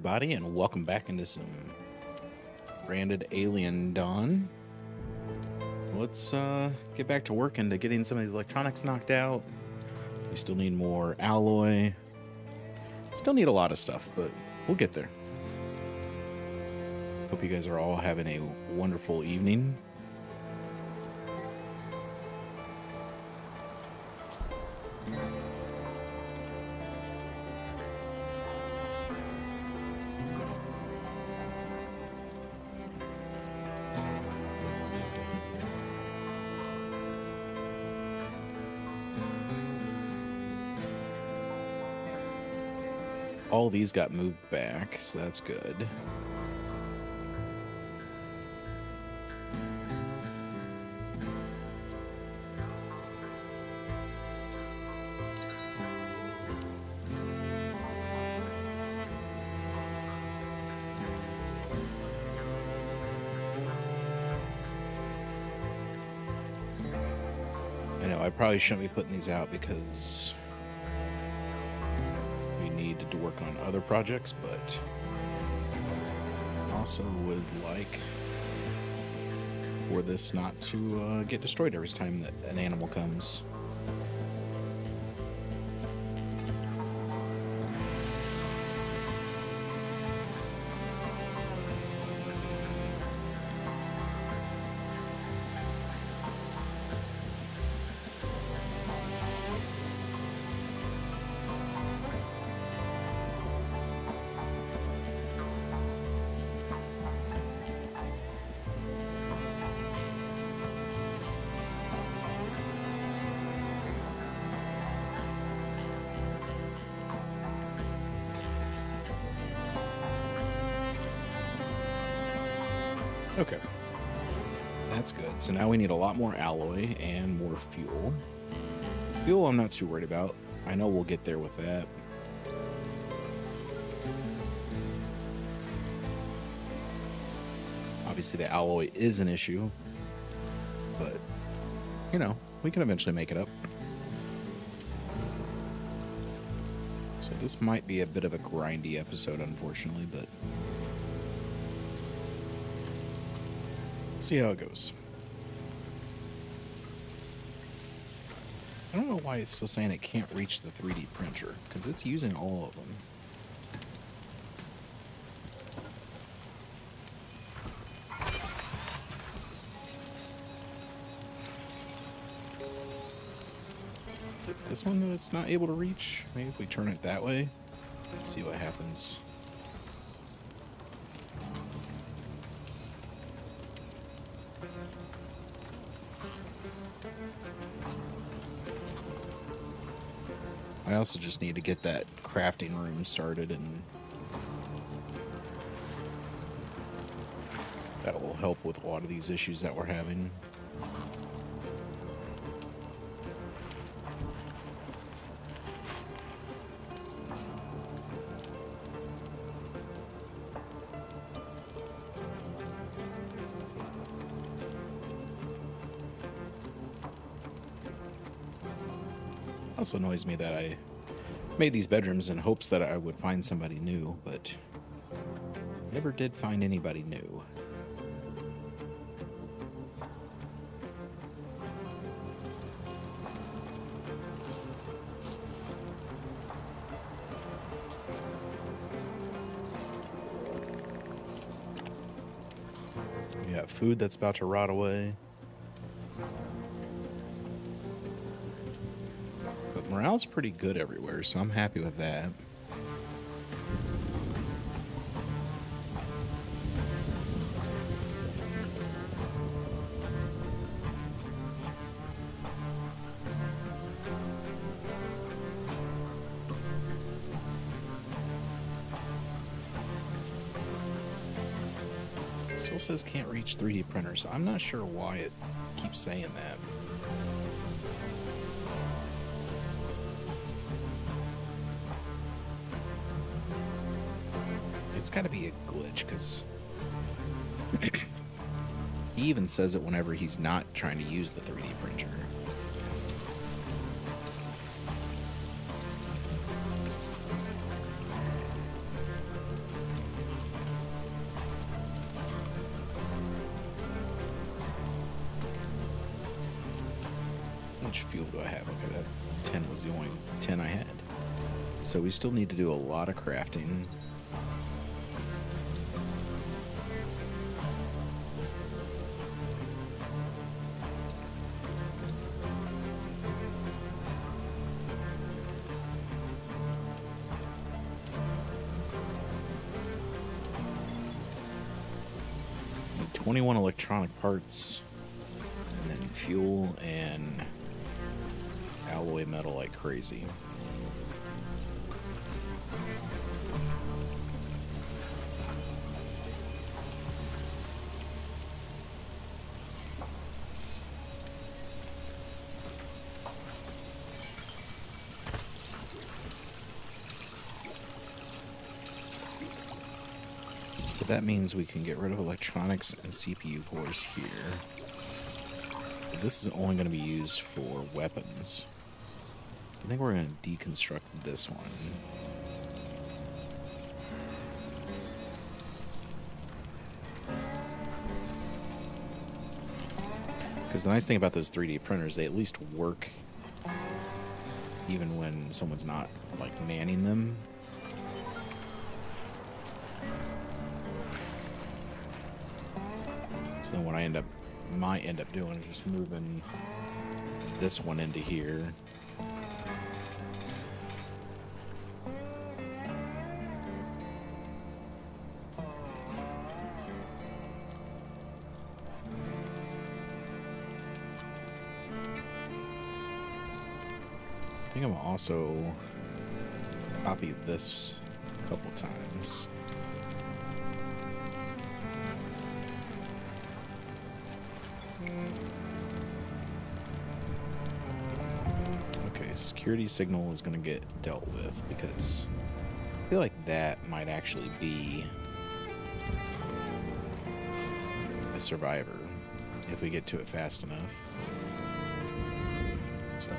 everybody, and welcome back into some Branded Alien Dawn. Let's get back to work into getting some of the electronics knocked out. We still need more alloy. Still need a lot of stuff, but we'll get there. Hope you guys are all having a wonderful evening. All these got moved back, so that's good. I know, I probably shouldn't be putting these out because to work on other projects, but also would like for this not to get destroyed every time that an animal comes. Okay, that's good. So now we need a lot more alloy and more fuel. Fuel I'm not too worried about. I know we'll get there with that. Obviously the alloy is an issue, but you know, we can eventually make it up. So this might be a bit of a grindy episode, unfortunately, but see how it goes. I don't know why it's still saying it can't reach the 3D printer, because it's using all of them. Is it this one that it's not able to reach? Maybe if we turn it that way, see what happens. I also just need to get that crafting room started, and that will help with a lot of these issues that we're having. Also annoys me that I made these bedrooms in hopes that I would find somebody new, but never did find anybody new. We got food that's about to rot away. Morale's pretty good everywhere, so I'm happy with that. It still says can't reach 3D printers, so I'm not sure why it keeps saying that. It's got to be a glitch, because he even says it whenever he's not trying to use the 3D printer. much fuel do I have? Okay, that 10 was the only 10 I had. So we still need to do a lot of crafting. Need 21 electronic parts, and then fuel and alloy metal like crazy. That means we can get rid of electronics and CPU cores here. But this is only going to be used for weapons. I think we're going to deconstruct this one. Because the nice thing about those 3D printers, they at least work even when someone's not, like, manning them. So then what I might end up doing is just moving this one into here. I think I'm also copy this a couple times. Okay, security signal is going to get dealt with because I feel like that might actually be a survivor if we get to it fast enough. So,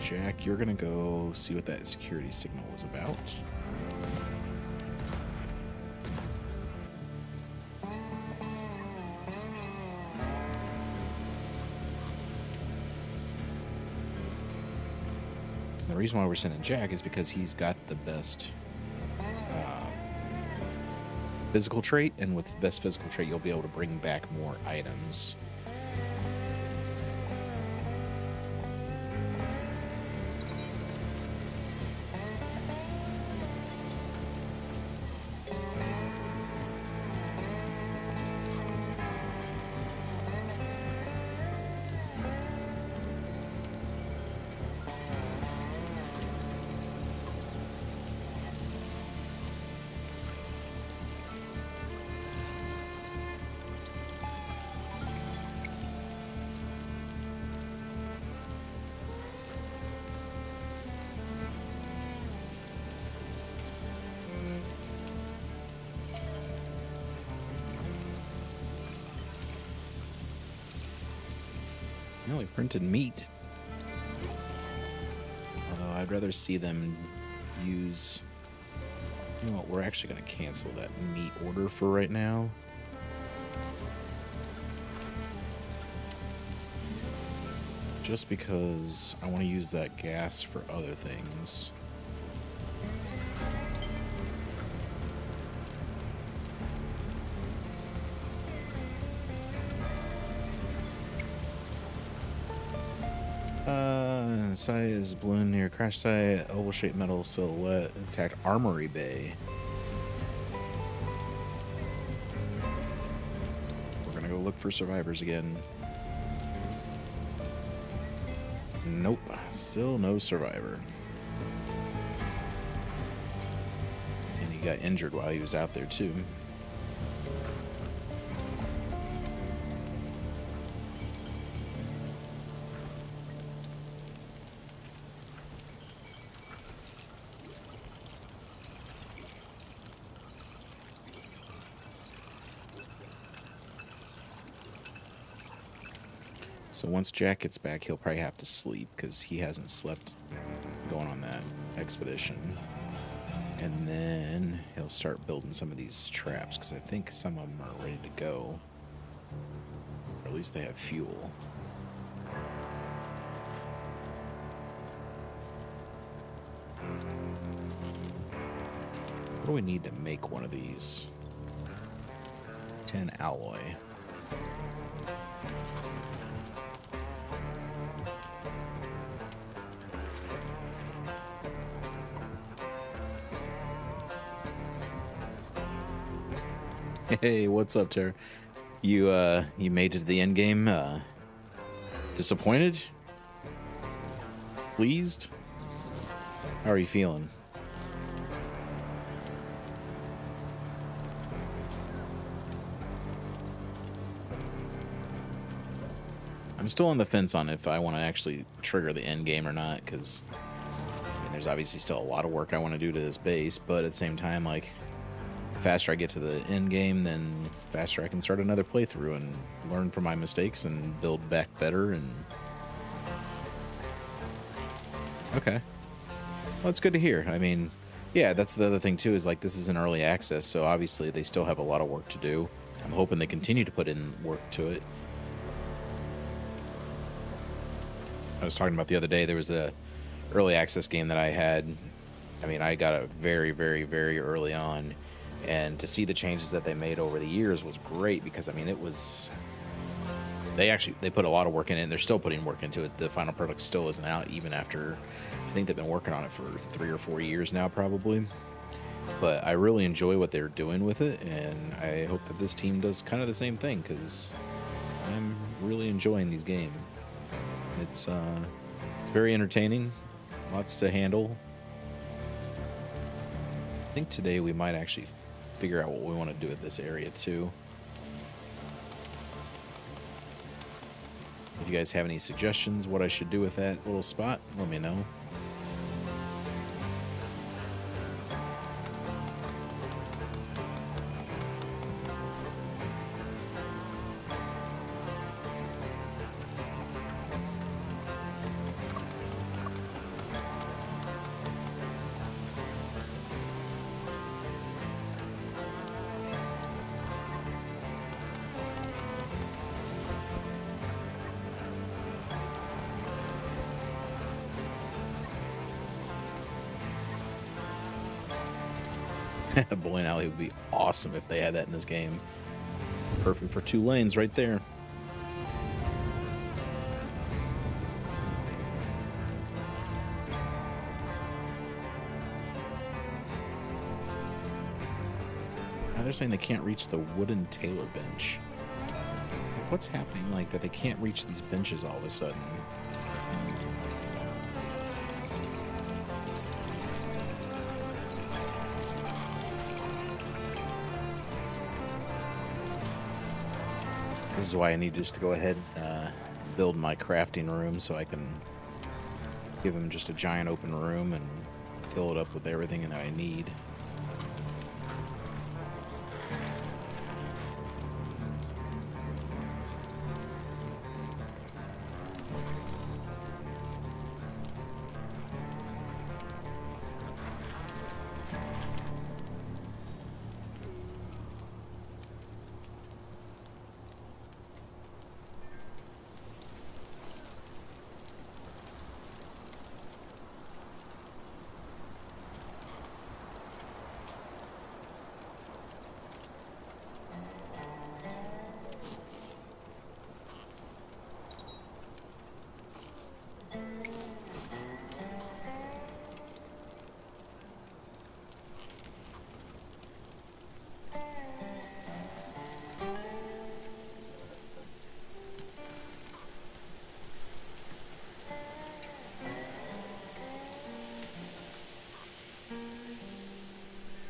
Jack, you're going to go see what that security signal is about. The reason why we're sending Jack is because he's got the best physical trait, and with the best physical trait, you'll be able to bring back more items. Really printed meat. Although I'd rather see them use... You know what, we're actually going to cancel that meat order for right now. Just because I want to use that gas for other things. Site is balloon near crash site, oval-shaped metal silhouette, attacked Armory Bay. We're gonna go look for survivors again. Nope, still no survivor. And he got injured while he was out there too. So once Jack gets back, he'll probably have to sleep because he hasn't slept going on that expedition. And then he'll start building some of these traps because I think some of them are ready to go. Or at least they have fuel. do we need to make one of these? 10 alloy. Hey, what's up, Tara? You made it to the end game. Disappointed? Pleased? How are you feeling? I'm still on the fence on if I want to actually trigger the end game or not, because I mean, there's obviously still a lot of work I want to do to this base, but at the same time, like, the faster I get to the end game, then faster I can start another playthrough and learn from my mistakes and build back better. And okay, well, it's good to hear. I mean, yeah, that's the other thing too, is like, this is an early access, so obviously they still have a lot of work to do. I'm hoping they continue to put in work to it. I was talking about the other day, there was a early access game that I had. I mean, I got it very, very, very early on, and to see the changes that they made over the years was great, because I mean, it was, they put a lot of work in it, and they're still putting work into it. The final product still isn't out, even after, I think they've been working on it for 3 or 4 years now, probably. But I really enjoy what they're doing with it, and I hope that this team does kind of the same thing, because I'm really enjoying these games. It's very entertaining, lots to handle. I think today we might actually figure out what we want to do with this area too. If you guys have any suggestions what I should do with that little spot, let me know. A bowling alley would be awesome if they had that in this game. Perfect for 2 lanes right there. Now they're saying they can't reach the wooden Taylor bench. What's happening, like, that they can't reach these benches all of a sudden? This is why I need just to go ahead and build my crafting room, so I can give him just a giant open room and fill it up with everything that I need.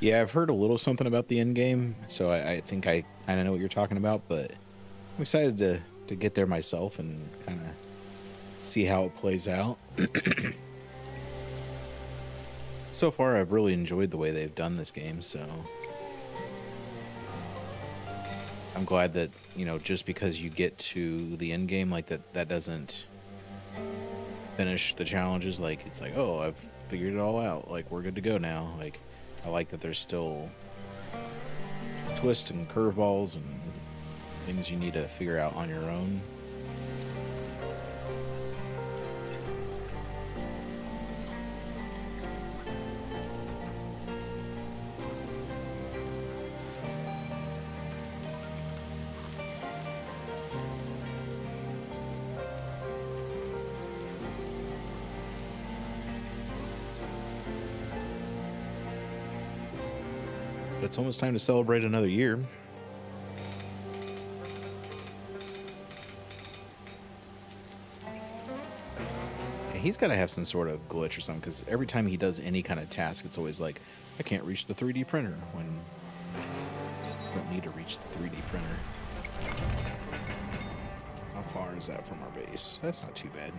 Yeah, I've heard a little something about the end game, so I think I kind of know what you're talking about, but I'm excited to get there myself and kind of see how it plays out. So far, I've really enjoyed the way they've done this game, so I'm glad that, you know, just because you get to the end game, like, that doesn't finish the challenges. Like, it's like, oh, I've figured it all out, like, we're good to go now. Like, I like that there's still twists and curveballs and things you need to figure out on your own. it's almost time to celebrate another year. He's got to have some sort of glitch or something, because every time he does any kind of task, it's always like, I can't reach the 3D printer, when you don't need to reach the 3D printer. How far is that from our base? That's not too bad.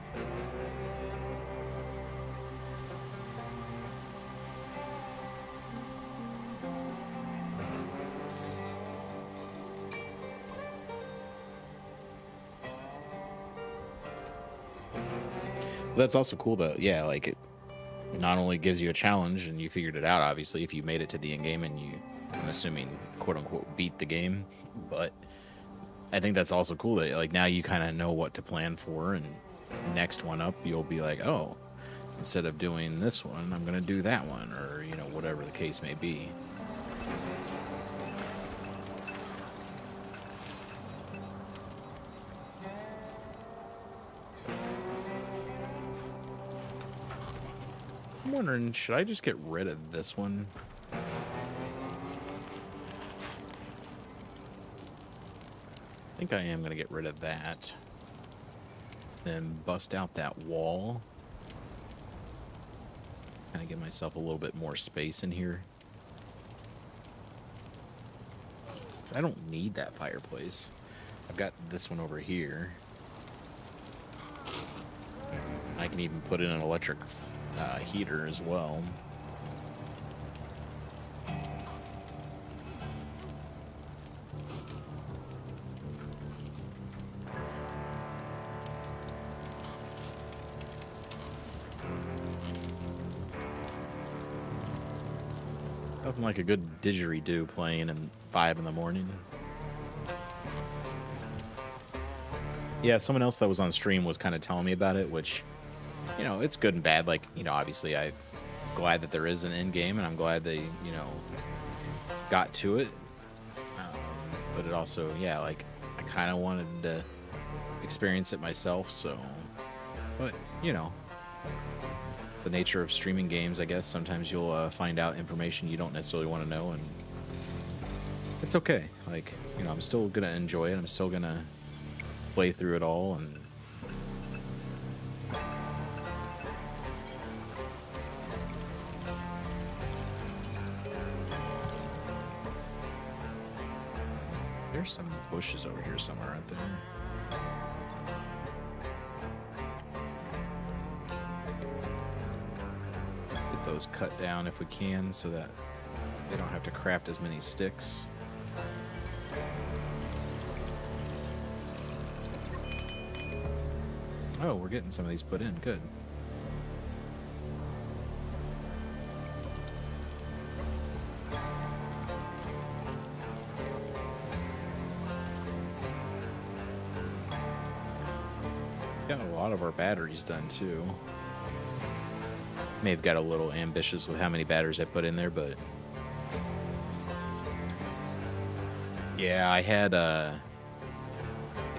That's also cool though. Yeah, like it not only gives you a challenge and you figured it out, obviously, if you made it to the end game and you, I'm assuming, quote unquote, beat the game, but I think that's also cool that like now you kind of know what to plan for, and next one up you'll be like, oh, instead of doing this one, I'm gonna do that one, or you know, whatever the case may be. I'm wondering, should I just get rid of this one? I think I am going to get rid of that. Then bust out that wall. Kind of give myself a little bit more space in here. I don't need that fireplace. I've got this one over here. I can even put in an electric heater as well. Nothing like a good didgeridoo playing at 5 in the morning. Yeah, someone else that was on stream was kind of telling me about it, which, you know, it's good and bad. Like, you know, obviously I'm glad that there is an end game, and I'm glad they, you know, got to it. But it also, yeah, like, I kind of wanted to experience it myself, so. But, you know, the nature of streaming games, I guess, sometimes you'll find out information you don't necessarily want to know, and it's okay. Like, you know, I'm still going to enjoy it. I'm still going to play through it all, and there's some bushes over here somewhere, aren't there? Get those cut down if we can, so that they don't have to craft as many sticks. Oh, we're getting some of these put in. Good. Got a lot of our batteries done too. May have got a little ambitious with how many batteries I put in there, but yeah, I had like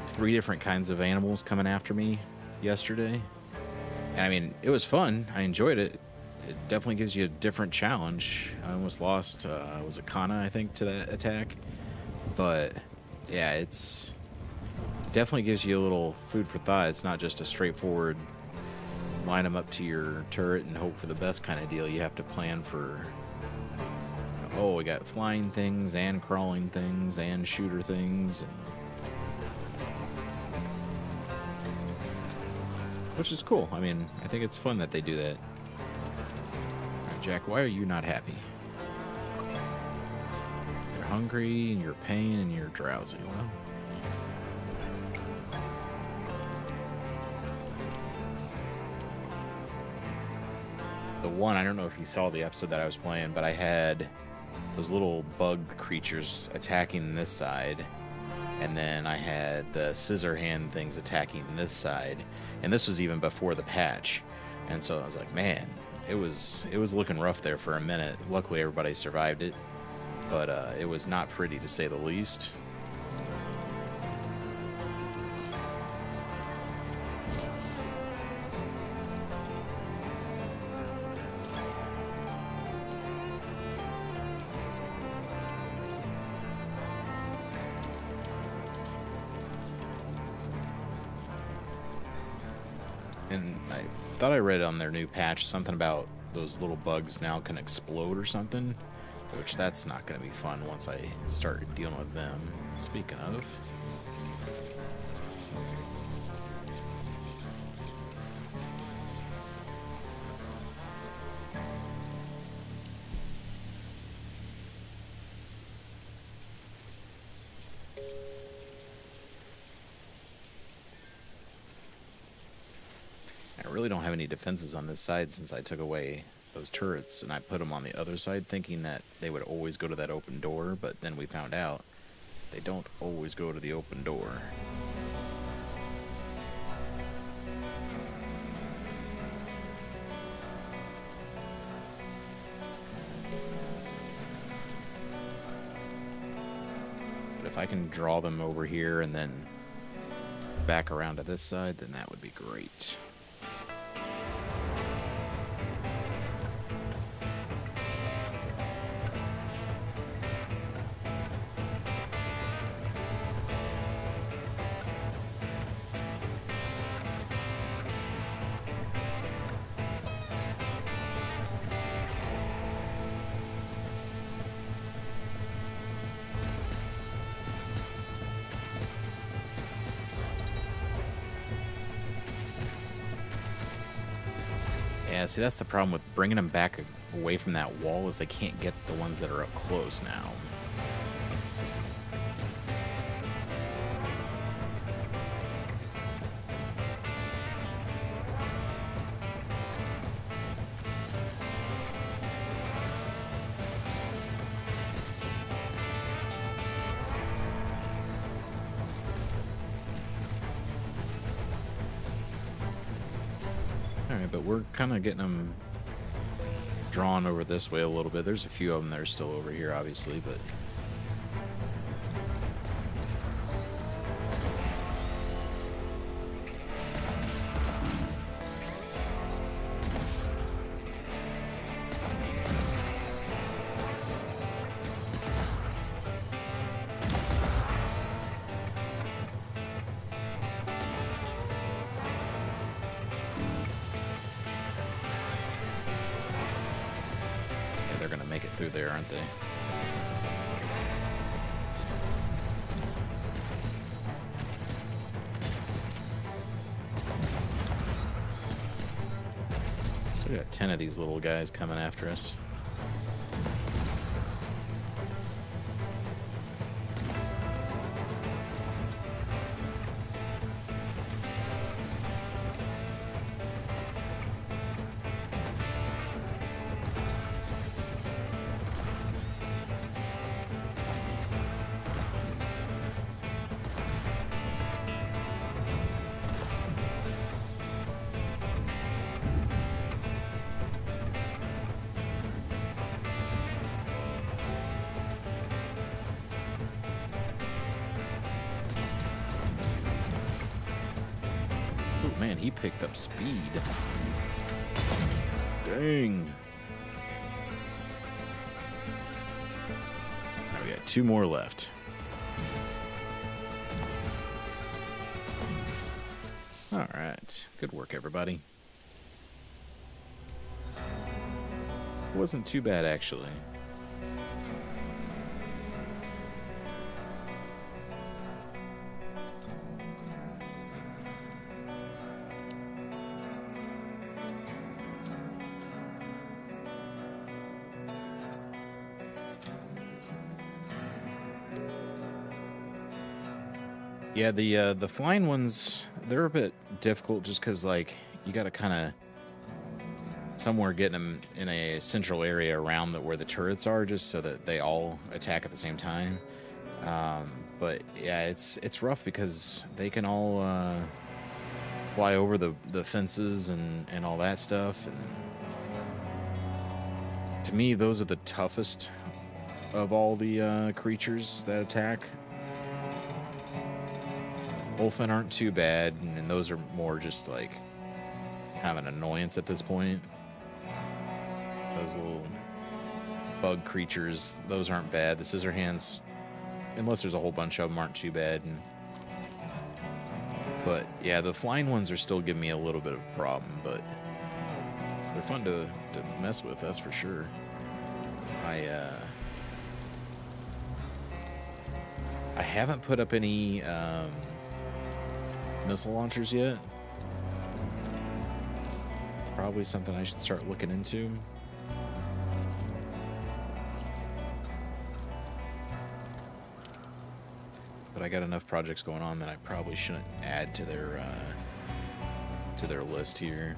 3 different kinds of animals coming after me yesterday, and I mean, it was fun. I enjoyed it. It definitely gives you a different challenge. I almost lost was it Kana, I think, to that attack, but yeah, it's definitely gives you a little food for thought. It's not just a straightforward line them up to your turret and hope for the best kind of deal. You have to plan for, oh, we got flying things and crawling things and shooter things, and which is cool. I mean, I think it's fun that they do that. Right, Jack, why are you not happy? You're hungry, and you're pain, and you're drowsy. Well, the one, I don't know if you saw the episode that I was playing, but I had those little bug creatures attacking this side, and then I had the scissor hand things attacking this side. And this was even before the patch, and so I was like, man, it was looking rough there for a minute. Luckily, everybody survived it, but it was not pretty, to say the least. And I thought I read on their new patch something about those little bugs now can explode or something, which that's not going to be fun once I start dealing with them. Speaking of... I really don't have any defenses on this side since I took away those turrets, and I put them on the other side thinking that they would always go to that open door, but then we found out they don't always go to the open door. But if I can draw them over here and then back around to this side, then that would be great. Yeah, see, that's the problem with bringing them back away from that wall is they can't get the ones that are up close now. Alright, but we're kind of getting them drawn over this way a little bit. There's a few of them that are still over here, obviously, but... they're gonna make it through there, aren't they? Still got 10 of these little guys coming after us. Oh man, he picked up speed. Dang. Now we got 2 more left. All right. Good work, everybody. Wasn't too bad, actually. Yeah, the flying ones, they're a bit difficult just because, like, you got to kind of somewhere get them in a central area around where the turrets are, just so that they all attack at the same time. But yeah, it's rough because they can all fly over the fences and all that stuff. And to me, those are the toughest of all the creatures that attack. Wolfen aren't too bad, and those are more just like kind of an annoyance at this point. Those little bug creatures, those aren't bad. The scissor hands, unless there's a whole bunch of them, aren't too bad. And But yeah, the flying ones are still giving me a little bit of a problem, but they're fun to mess with, that's for sure. I haven't put up any missile launchers yet. Probably something I should start looking into. But I got enough projects going on that I probably shouldn't add to their list here.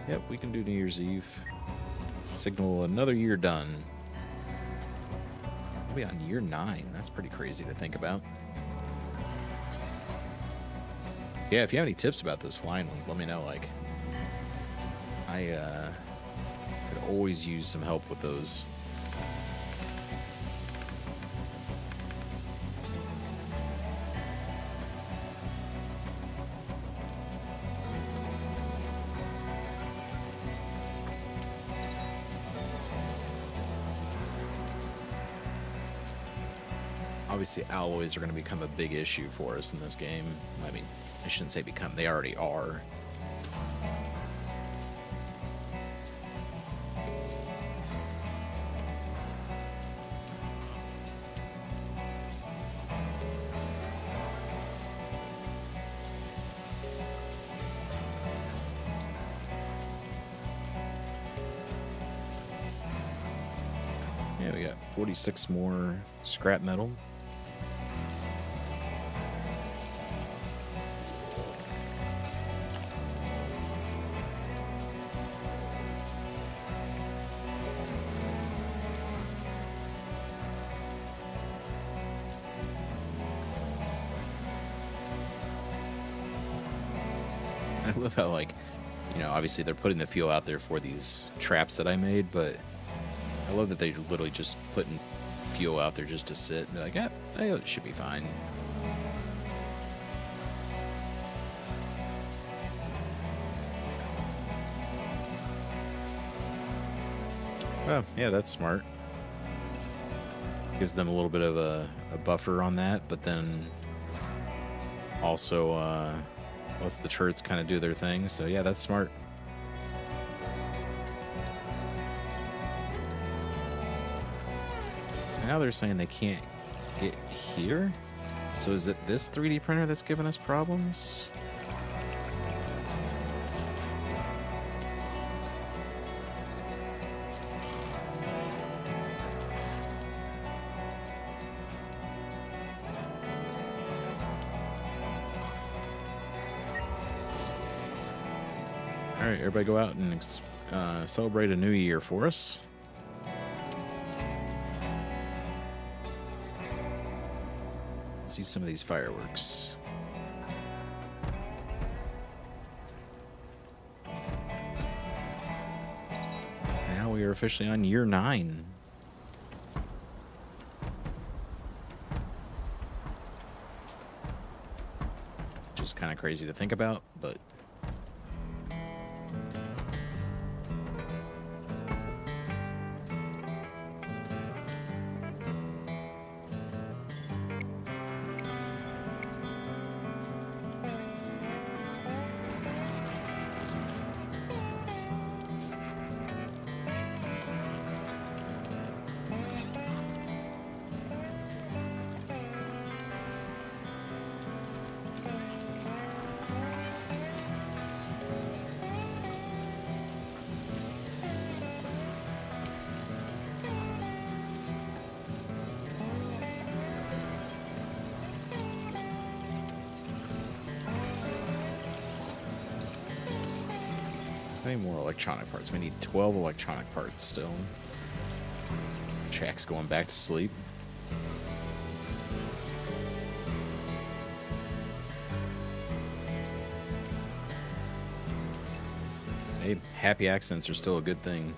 Yep, we can do New Year's Eve. Signal another year done. We'll be on year 9. That's pretty crazy to think about. Yeah, if you have any tips about those flying ones, let me know. Like, I could always use some help with those. Obviously, alloys are going to become a big issue for us in this game. I mean, I shouldn't say become, they already are. Yeah, we got 46 more scrap metal. I love how, like, you know, obviously they're putting the fuel out there for these traps that I made, but I love that they're literally just putting fuel out there just to sit and be like, yeah, it should be fine. Oh, yeah, that's smart. Gives them a little bit of a buffer on that, but then also lets the turrets kind of do their thing. So yeah, that's smart. So now they're saying they can't get here. So is it this 3D printer that's giving us problems? All right, everybody go out and celebrate a new year for us. Let's see some of these fireworks. Now we are officially on year 9. Which is kind of crazy to think about, but how many more electronic parts? We need 12 electronic parts still. Jack's going back to sleep. Hey, happy accidents are still a good thing.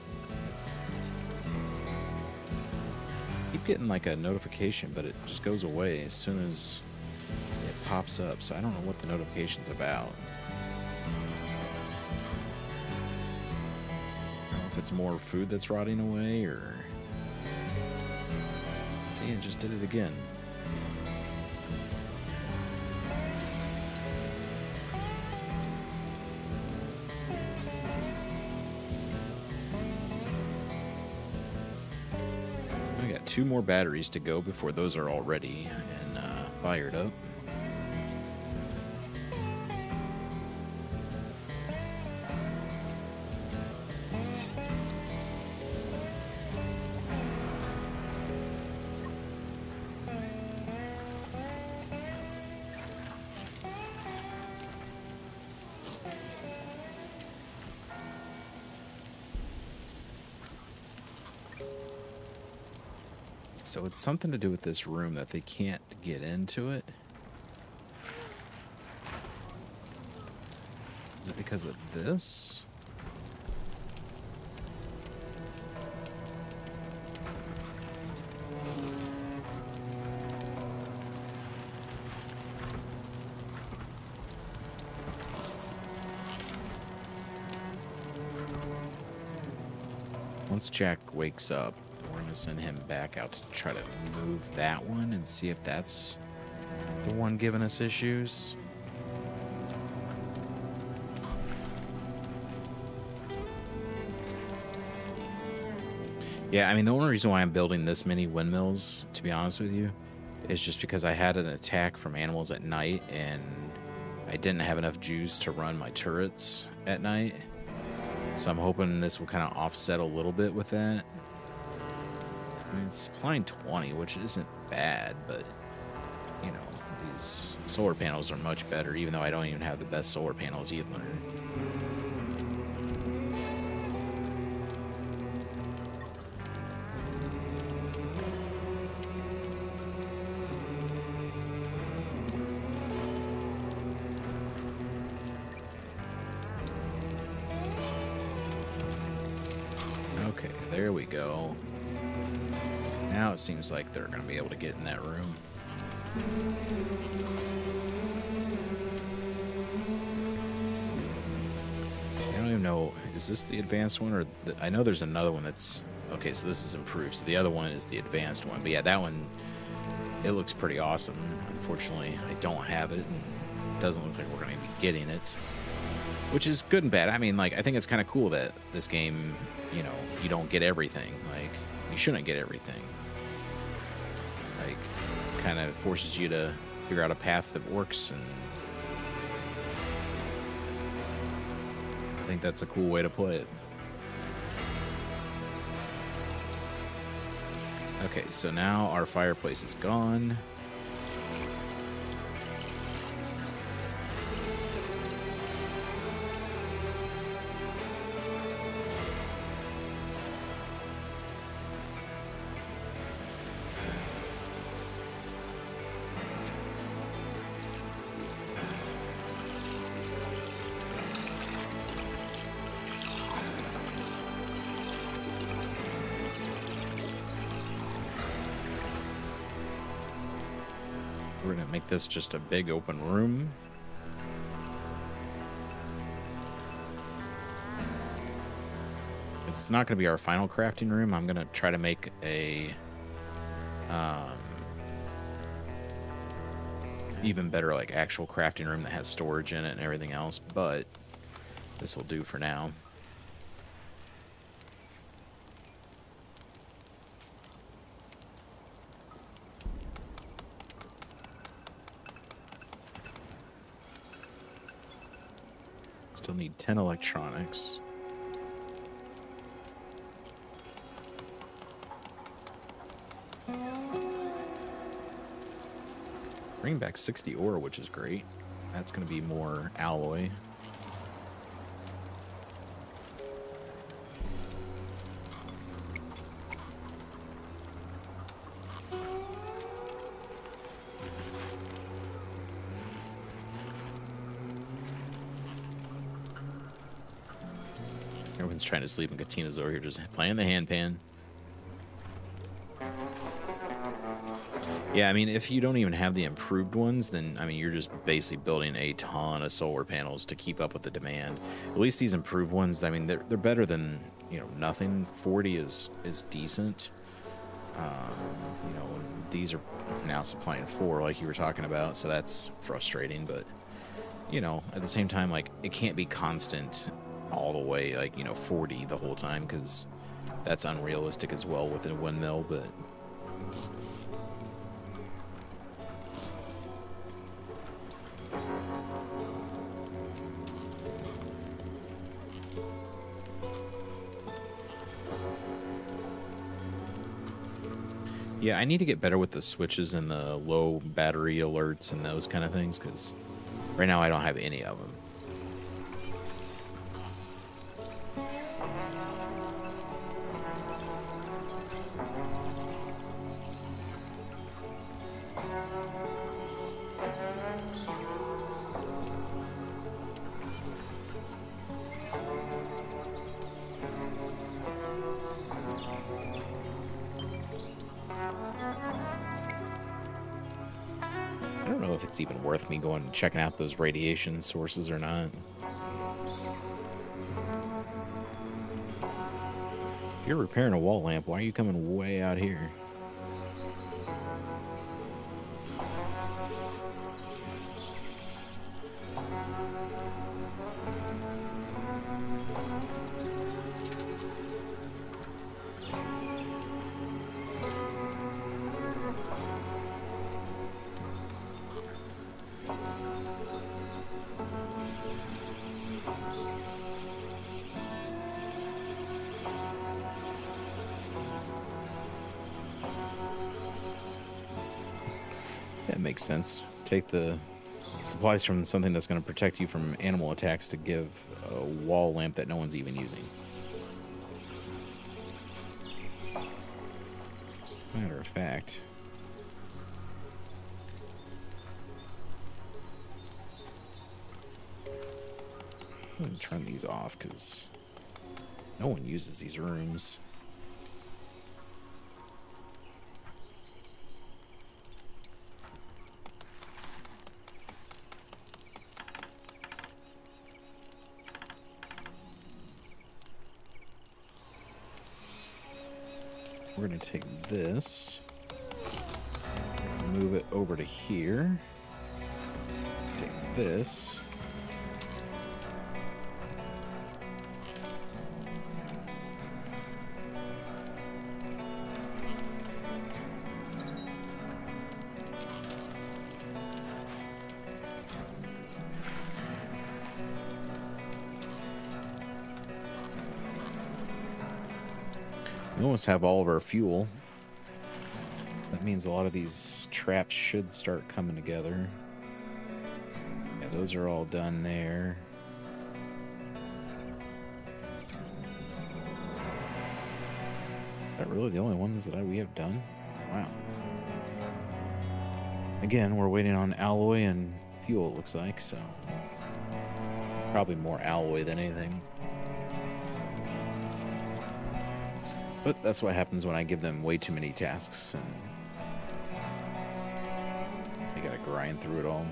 Keep getting like a notification, but it just goes away as soon as it pops up. So I don't know what the notification's about. It's more food that's rotting away, or see, it just did it again. 2 more batteries to go before those are all ready and fired up. So it's something to do with this room that they can't get into it. Is it because of this? Once Jack wakes up, we're going to send him back out to try to move that one and see if that's the one giving us issues. Yeah, I mean, the only reason why I'm building this many windmills, to be honest with you, is just because I had an attack from animals at night and I didn't have enough juice to run my turrets at night. So I'm hoping this will kind of offset a little bit with that. I mean, it's supplying 20, which isn't bad, but, you know, these solar panels are much better, even though I don't even have the best solar panels either. Okay, there we go. Now it seems like they're going to be able to get in that room. I don't even know, is this the advanced one? Or I know there's another one that's... Okay, so this is improved. So the other one is the advanced one. But yeah, that one, it looks pretty awesome. Unfortunately, I don't have it. And it doesn't look like we're going to be getting it. Which is good and bad. I mean, like, I think it's kind of cool that this game, you know, you don't get everything. Like, you shouldn't get everything. Like, kind of forces you to figure out a path that works, and I think that's a cool way to play it. Okay, so now our fireplace is gone. We're going to make this just a big open room. It's not going to be our final crafting room. I'm going to try to make a even better, like, actual crafting room that has storage in it and everything else, but this will do for now. Still need 10 electronics. Bring back 60 ore, which is great. That's going to be more alloy. Everyone's trying to sleep, and Katina's over here just playing the handpan. Yeah, I mean, if you don't even have the improved ones, then, I mean, you're just basically building a ton of solar panels to keep up with the demand. At least these improved ones, I mean, they're better than, you know, nothing. 40 is decent. You know, and these are now supplying 4, like you were talking about, so that's frustrating. But, you know, at the same time, like, it can't be constant all the way, like, you know, 40 the whole time, because that's unrealistic as well within a windmill. But Yeah, I need to get better with the switches and the low battery alerts and those kind of things, because right now I don't have any of them. I don't know if it's even worth me going and checking out those radiation sources or not. If you're repairing a wall lamp, why are you coming way out here? That makes sense. Take the supplies from something that's going to protect you from animal attacks to give a wall lamp that no one's even using. Matter of fact, I'm going to turn these off because no one uses these rooms. We're going to take this, move it over to here, take this, we almost have all of our fuel. That means a lot of these traps should start coming together. Yeah, those are all done there. Is that really the only ones that we have done? Wow. Again, we're waiting on alloy and fuel, it looks like, so probably more alloy than anything. But that's what happens when I give them way too many tasks and they gotta grind through it all.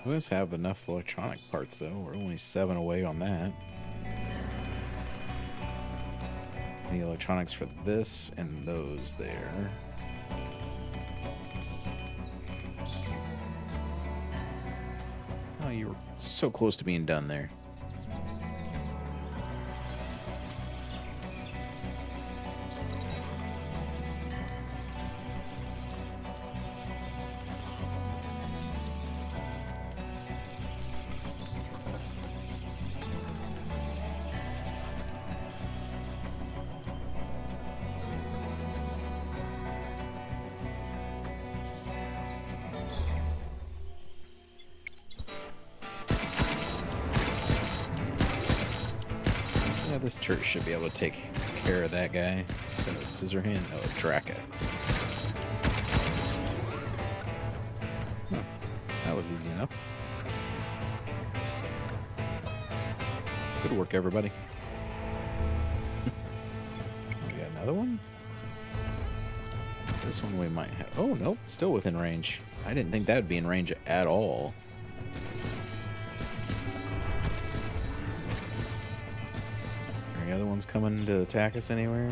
We must have enough electronic parts, though. We're only 7 away on that. The electronics for this and those there. Oh, you were so close to being done there. Yeah, this turret should be able to take care of that guy. Is that a scissor hand? No, a Draka. Huh. That was easy enough. Good work, everybody. We got another one? This one we might have... Oh, nope. Still within range. I didn't think that would be in range at all. Are any other ones coming to attack us anywhere?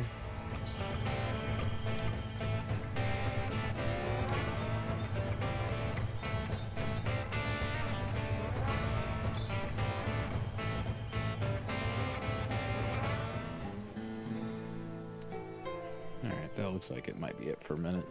Alright, that looks like it might be it for a minute.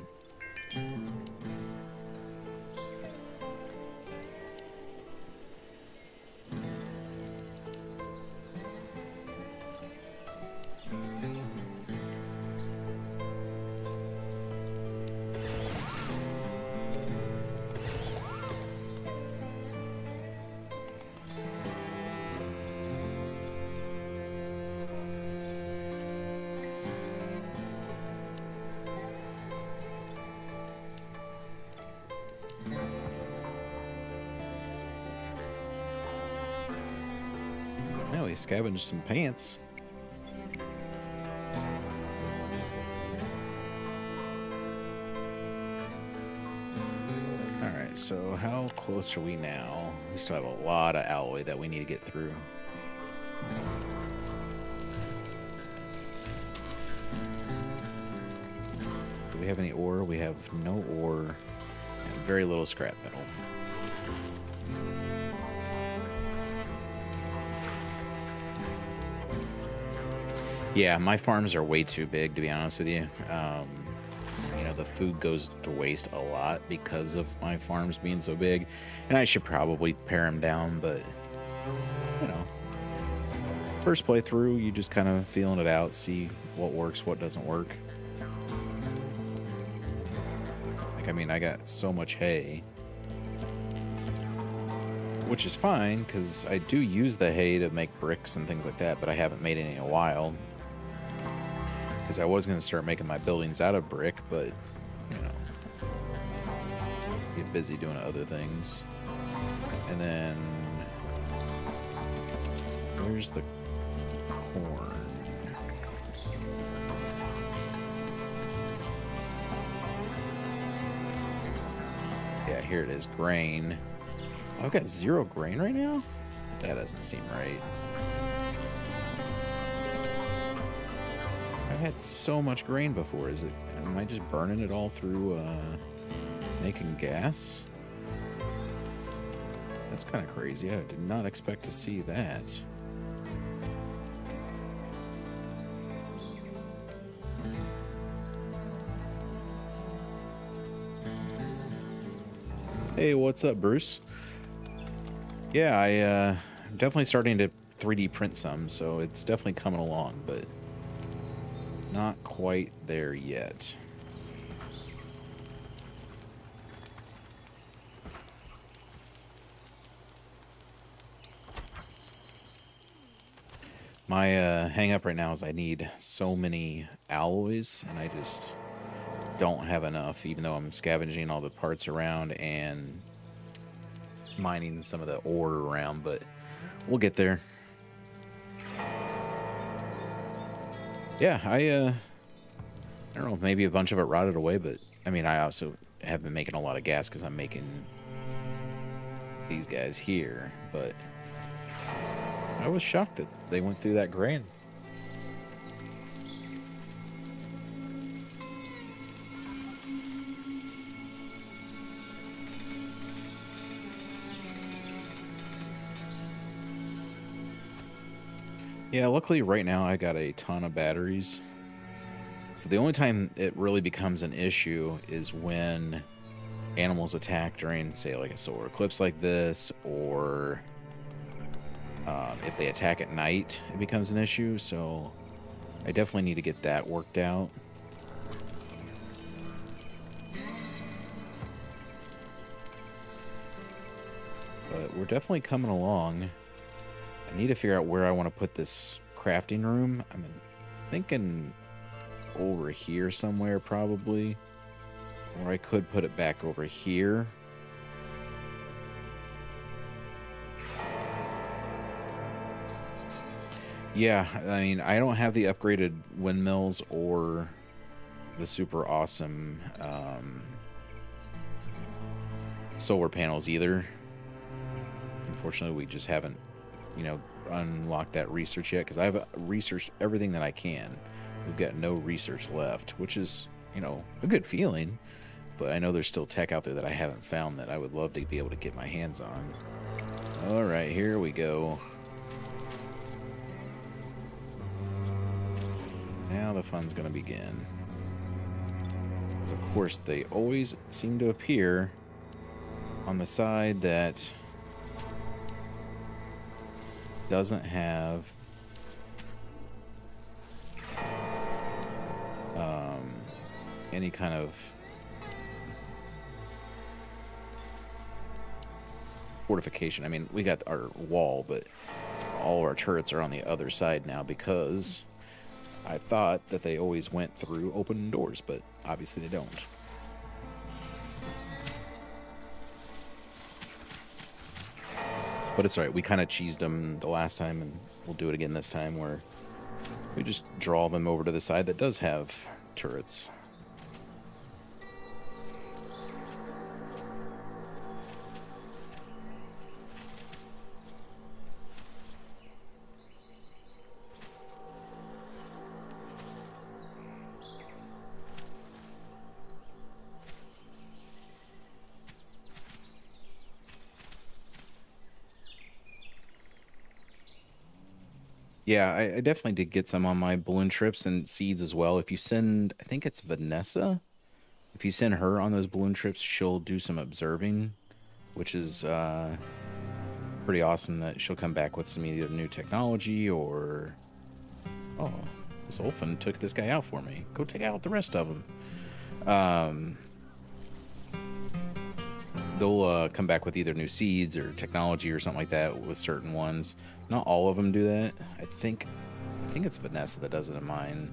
Now we scavenged some pants. Alright, so how close are we now? We still have a lot of alloy that we need to get through. Do we have any ore? We have no ore and very little scrap metal. Yeah, my farms are way too big, to be honest with you. You know, the food goes to waste a lot because of my farms being so big. And I should probably pare them down, but, you know. First playthrough, you just kind of feeling it out, see what works, what doesn't work. Like, I mean, I got so much hay. Which is fine, because I do use the hay to make bricks and things like that, but I haven't made any in a while. Because I was going to start making my buildings out of brick, but, you know, get busy doing other things. And then, where's the corn? Yeah, here it is, grain. I've got 0 grain right now? That doesn't seem right. I've had so much grain before. Am I just burning it all through making gas? That's kind of crazy. I did not expect to see that. Hey, what's up, Bruce? Yeah, I'm definitely starting to 3D print some, so it's definitely coming along, but not quite there yet. My hang up right now is I need so many alloys, and I just don't have enough, even though I'm scavenging all the parts around and mining some of the ore around, but we'll get there. Yeah, I don't know, maybe a bunch of it rotted away, but I mean, I also have been making a lot of gas because I'm making these guys here, but I was shocked that they went through that grain. Yeah, luckily right now I got a ton of batteries. So the only time it really becomes an issue is when animals attack during, say, like a solar eclipse like this, or if they attack at night, it becomes an issue. So I definitely need to get that worked out. But we're definitely coming along. I need to figure out where I want to put this crafting room. I'm thinking over here somewhere, probably. Or I could put it back over here. Yeah, I mean, I don't have the upgraded windmills or the super awesome solar panels either. Unfortunately, we just haven't, you know, unlocked that research yet, because I've researched everything that I can. We've got no research left, which is, you know, a good feeling, but I know there's still tech out there that I haven't found that I would love to be able to get my hands on. All right, here we go. Now the fun's gonna begin. Because of course they always seem to appear on the side that doesn't have any kind of fortification. I mean, we got our wall, but all our turrets are on the other side now, because I thought that they always went through open doors, but obviously they don't. But it's alright, we kind of cheesed them the last time, and we'll do it again this time, where we just draw them over to the side that does have turrets. Yeah, I definitely did get some on my balloon trips and seeds as well. If you send, I think it's Vanessa, if you send her on those balloon trips, she'll do some observing, which is pretty awesome, that she'll come back with some either new technology or... Oh, this Ulfin took this guy out for me. Go take out the rest of them. They'll come back with either new seeds or technology or something like that with certain ones. Not all of them do that. I think it's Vanessa that does it in mine.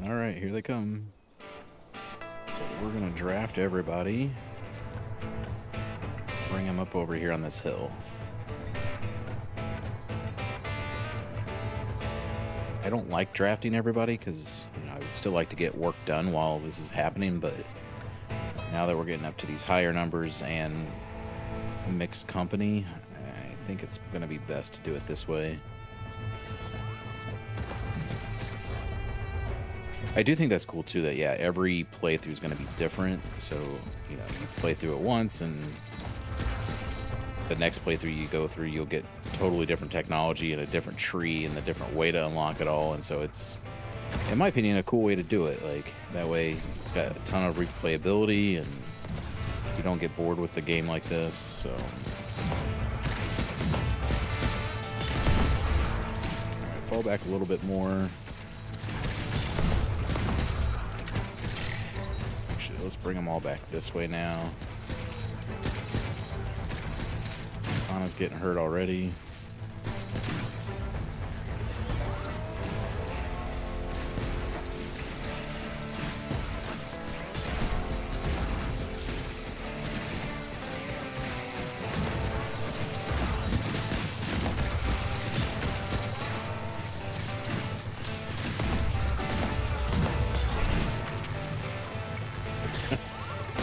All right, here they come. So we're gonna draft everybody, bring them up over here on this hill. I don't like drafting everybody, because, you know, I would still like to get work done while this is happening, but now that we're getting up to these higher numbers and mixed company, I think it's gonna be best to do it this way. I do think that's cool too, that, yeah, every playthrough is going to be different. So, you know, you play through it once, and the next playthrough you go through, you'll get totally different technology and a different tree and a different way to unlock it all. And so it's, in my opinion, a cool way to do it. Like, that way it's got a ton of replayability, and you don't get bored with the game like this. So, all right, fall back a little bit more. Let's bring them all back this way now. Anna's getting hurt already.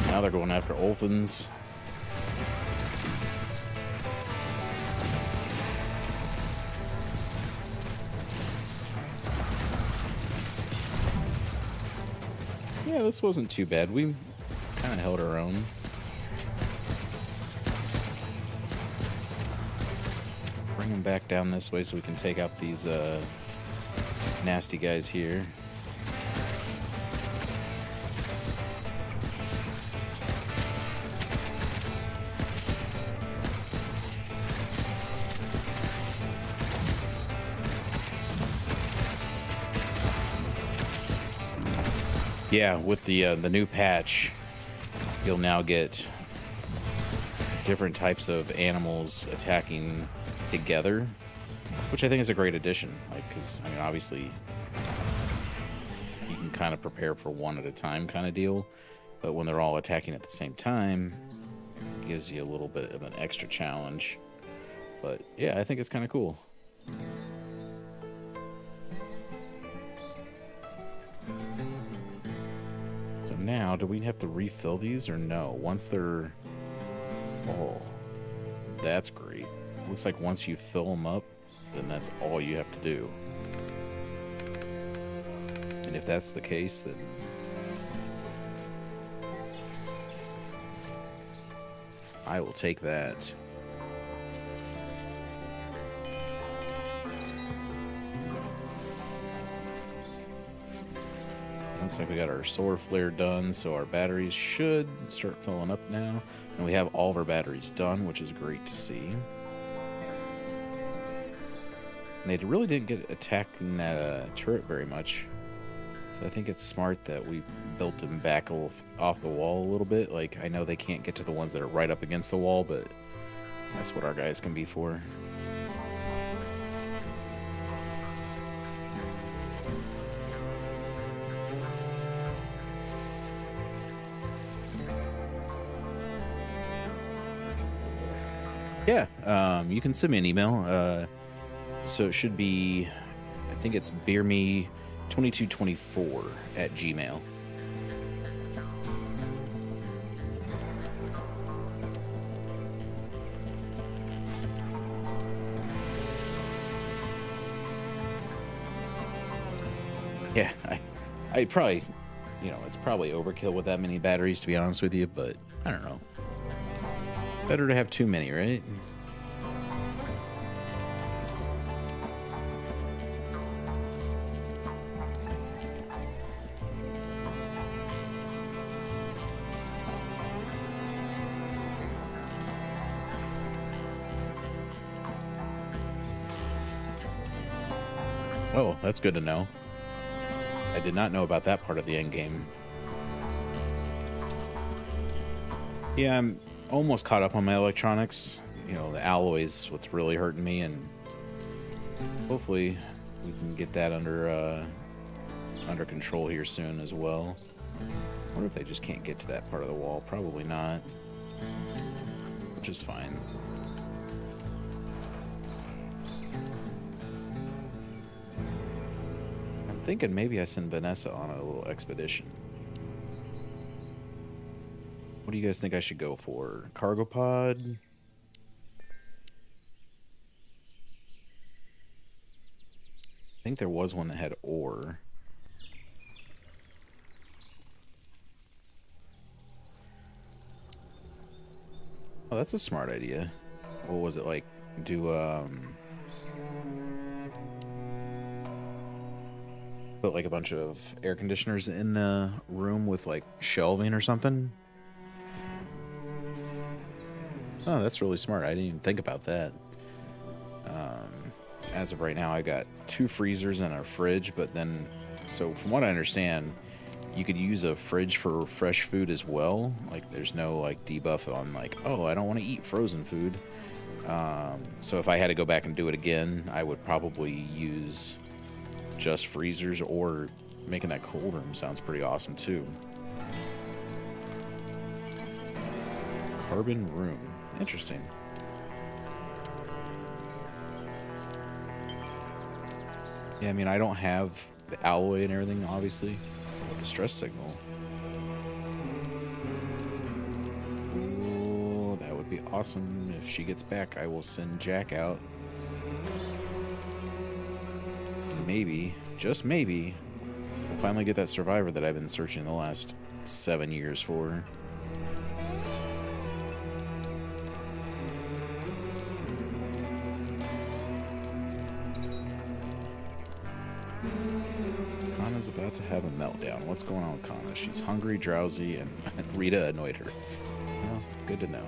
Now they're going after Ulfins. Yeah, this wasn't too bad. We kind of held our own. Bring them back down this way so we can take out these nasty guys here. Yeah, with the new patch, you'll now get different types of animals attacking together. which I think is a great addition. Like, because I mean, obviously, you can kind of prepare for one at a time, kind of deal. But when they're all attacking at the same time, it gives you a little bit of an extra challenge. But yeah, I think it's kind of cool. So now, do we have to refill these or no? Once they're... Oh, that's great. Looks like once you fill them up, then that's all you have to do. And if that's the case, then... I will take that. Looks like we got our solar flare done, so our batteries should start filling up now. And we have all of our batteries done, which is great to see. And they really didn't get attacking that turret very much. So I think it's smart that we built them back off the wall a little bit. Like, I know they can't get to the ones that are right up against the wall, but that's what our guys can be for. Yeah, you can send me an email. So it should be, I think it's beerme2224@gmail.com. Yeah, I probably, you know, it's probably overkill with that many batteries, to be honest with you, but I don't know. Better to have too many, right? Oh, that's good to know. I did not know about that part of the end game. Yeah, I'm almost caught up on my electronics. You know, the alloys, what's really hurting me, and hopefully we can get that under control here soon as well. I wonder if they just can't get to that part of the wall. Probably not, which is fine. I'm thinking maybe I send Vanessa on a little expedition. What do you guys think I should go for? Cargo pod? I think there was one that had ore. Oh, that's a smart idea. What was it like? Do, put like a bunch of air conditioners in the room with like shelving or something? Oh, that's really smart. I didn't even think about that. As of right now, I got 2 freezers and a fridge, but then, so from what I understand, you could use a fridge for fresh food as well. Like, there's no like debuff on like, oh, I don't want to eat frozen food. So if I had to go back and do it again, I would probably use just freezers, or making that cold room sounds pretty awesome too. Carbon room. Interesting. Yeah, I mean, I don't have the alloy and everything, obviously. Oh, distress signal. Ooh, that would be awesome. If she gets back, I will send Jack out. Maybe, just maybe, we'll finally get that survivor that I've been searching the last 7 years for. Kana's about to have a meltdown. What's going on with Kana? She's hungry, drowsy, and Rita annoyed her. Well, good to know.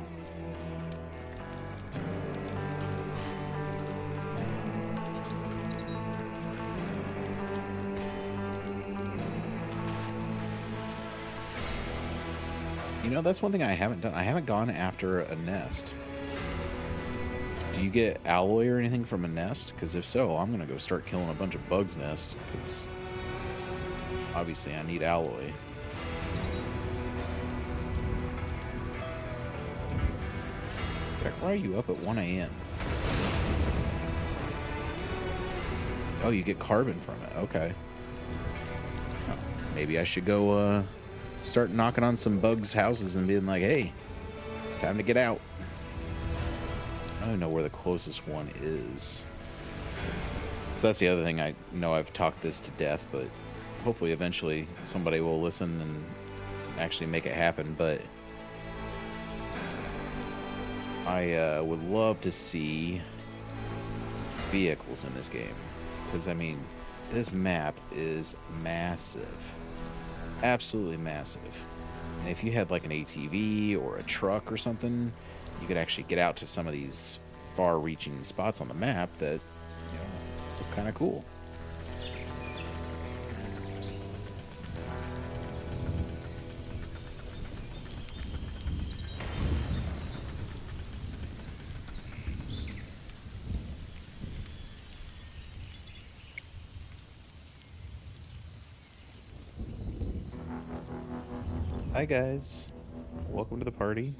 You know, that's one thing I haven't done. I haven't gone after a nest. Do you get alloy or anything from a nest? Because if so, I'm going to go start killing a bunch of bugs nests. Because obviously I need alloy. Jack, why are you up at 1 a.m.? Oh, you get carbon from it. Okay. Oh, maybe I should go start knocking on some bugs' houses and being like, hey, time to get out. I don't know where the closest one is. So that's the other thing. I know I've talked this to death, but hopefully eventually somebody will listen and actually make it happen. But I would love to see vehicles in this game. Because, I mean, this map is massive. Absolutely massive. And if you had like an ATV or a truck or something, you could actually get out to some of these far-reaching spots on the map that, you know, look kind of cool. Hi guys, welcome to the party.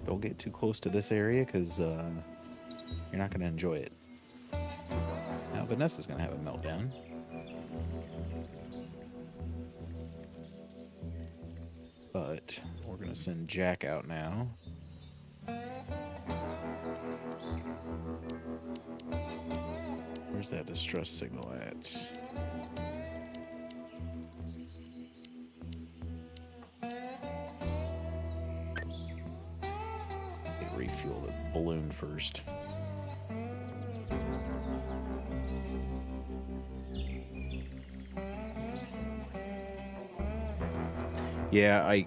Don't get too close to this area because you're not going to enjoy it. Now Vanessa's going to have a meltdown. But we're going to send Jack out now. Where's that distress signal at? Refuel the balloon first. Yeah, I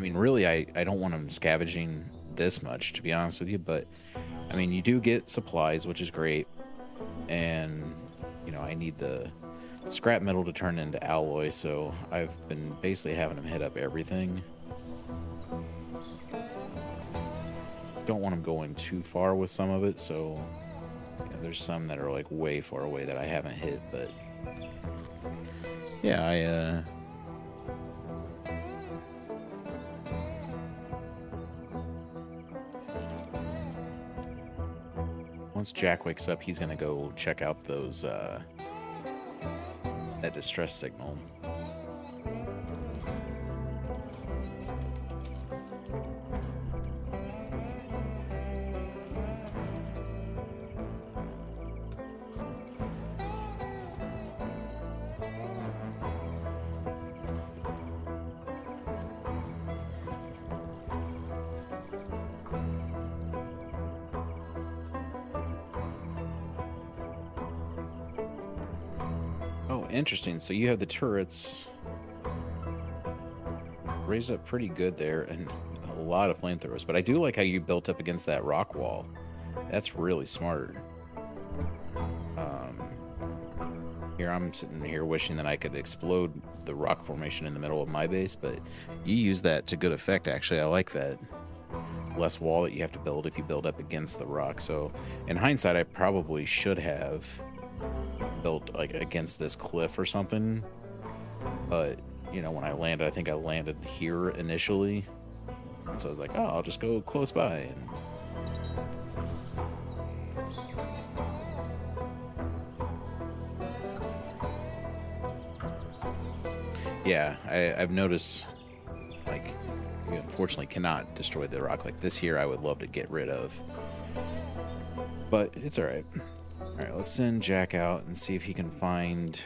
mean, really, I don't want them scavenging this much, to be honest with you, but, I mean, you do get supplies, which is great, and, you know, I need the scrap metal to turn into alloy, so I've been basically having them hit up everything. Don't want them going too far with some of it, so you know, there's some that are like way far away that I haven't hit, but yeah, once Jack wakes up, he's gonna go check out those that distress signal. Interesting. So you have the turrets raised up pretty good there, and a lot of flamethrowers. But I do like how you built up against that rock wall. That's really smart. Here I'm sitting here wishing that I could explode the rock formation in the middle of my base, but you use that to good effect. Actually, I like that. Less wall that you have to build if you build up against the rock. So in hindsight, I probably should have built like against this cliff or something, but you know, when I landed, I think I landed here initially, and so I was like, oh, I'll just go close by. And yeah, I've noticed, like, you unfortunately cannot destroy the rock. Like this here I would love to get rid of, but it's all right. Alright, let's send Jack out and see if he can find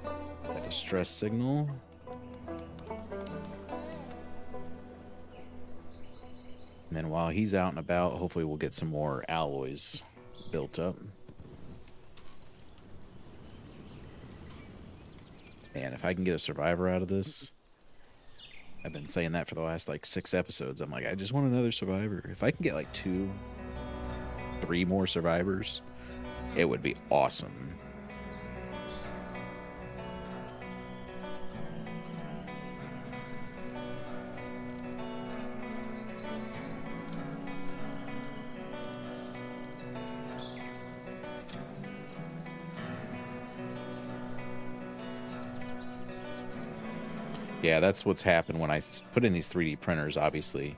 a distress signal. And then while he's out and about, hopefully we'll get some more alloys built up. Man, if I can get a survivor out of this, I've been saying that for the last like 6 episodes. I'm like, I just want another survivor. If I can get like 2, 3 more survivors, it would be awesome. Yeah, that's what's happened when I put in these 3D printers. Obviously,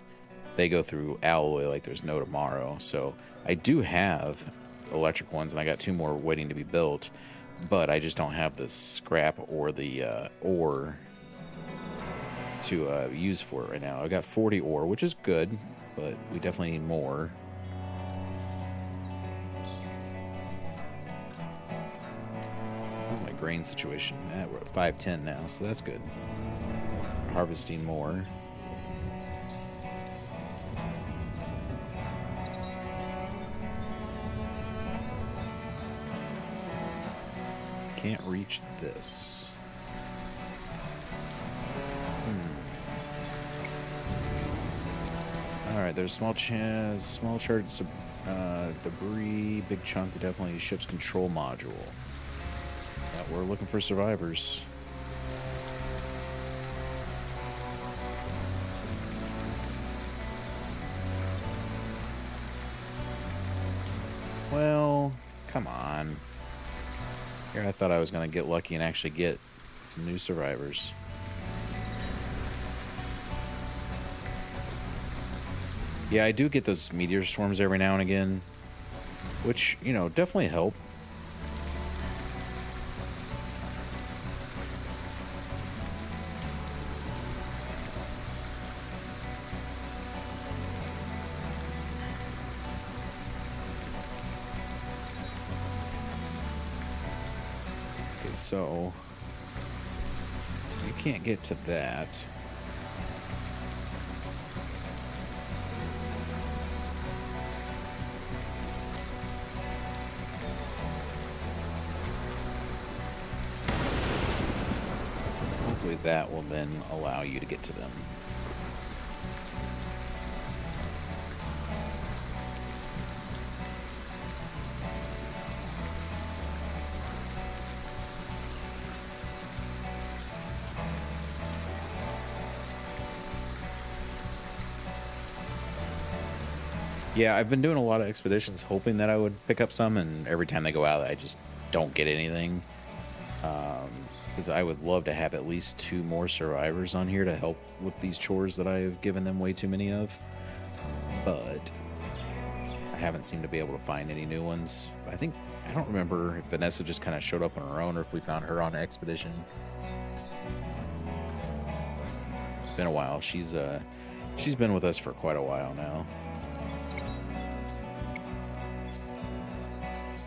they go through alloy like there's no tomorrow. So I do have electric ones, and I got 2 more waiting to be built, but I just don't have the scrap or the ore to use for it right now. I got 40 ore, which is good, but we definitely need more. Oh, my grain situation. We're at 510 now, so that's good. Harvesting more. Can't reach this. All right, there's small charge debris, big chunk, definitely ship's control module. Yeah, we're looking for survivors. Well, come on. Here, I thought I was going to get lucky and actually get some new survivors. Yeah, I do get those meteor storms every now and again, which, you know, definitely help. Okay, so you can't get to that. That will then allow you to get to them. Yeah, I've been doing a lot of expeditions hoping that I would pick up some, and every time they go out, I just don't get anything. Because I would love to have at least 2 more survivors on here to help with these chores that I've given them way too many of. But I haven't seemed to be able to find any new ones. I don't remember if Vanessa just kind of showed up on her own or if we found her on an expedition. It's been a while. She's been with us for quite a while now.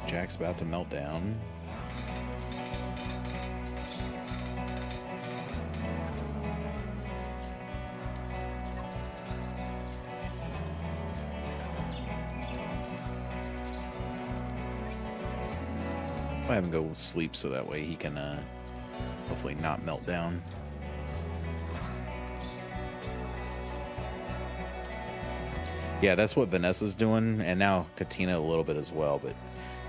Jack's about to melt down. I have him go sleep so that way he can hopefully not melt down. Yeah, that's what Vanessa's doing, and now Katina a little bit as well, but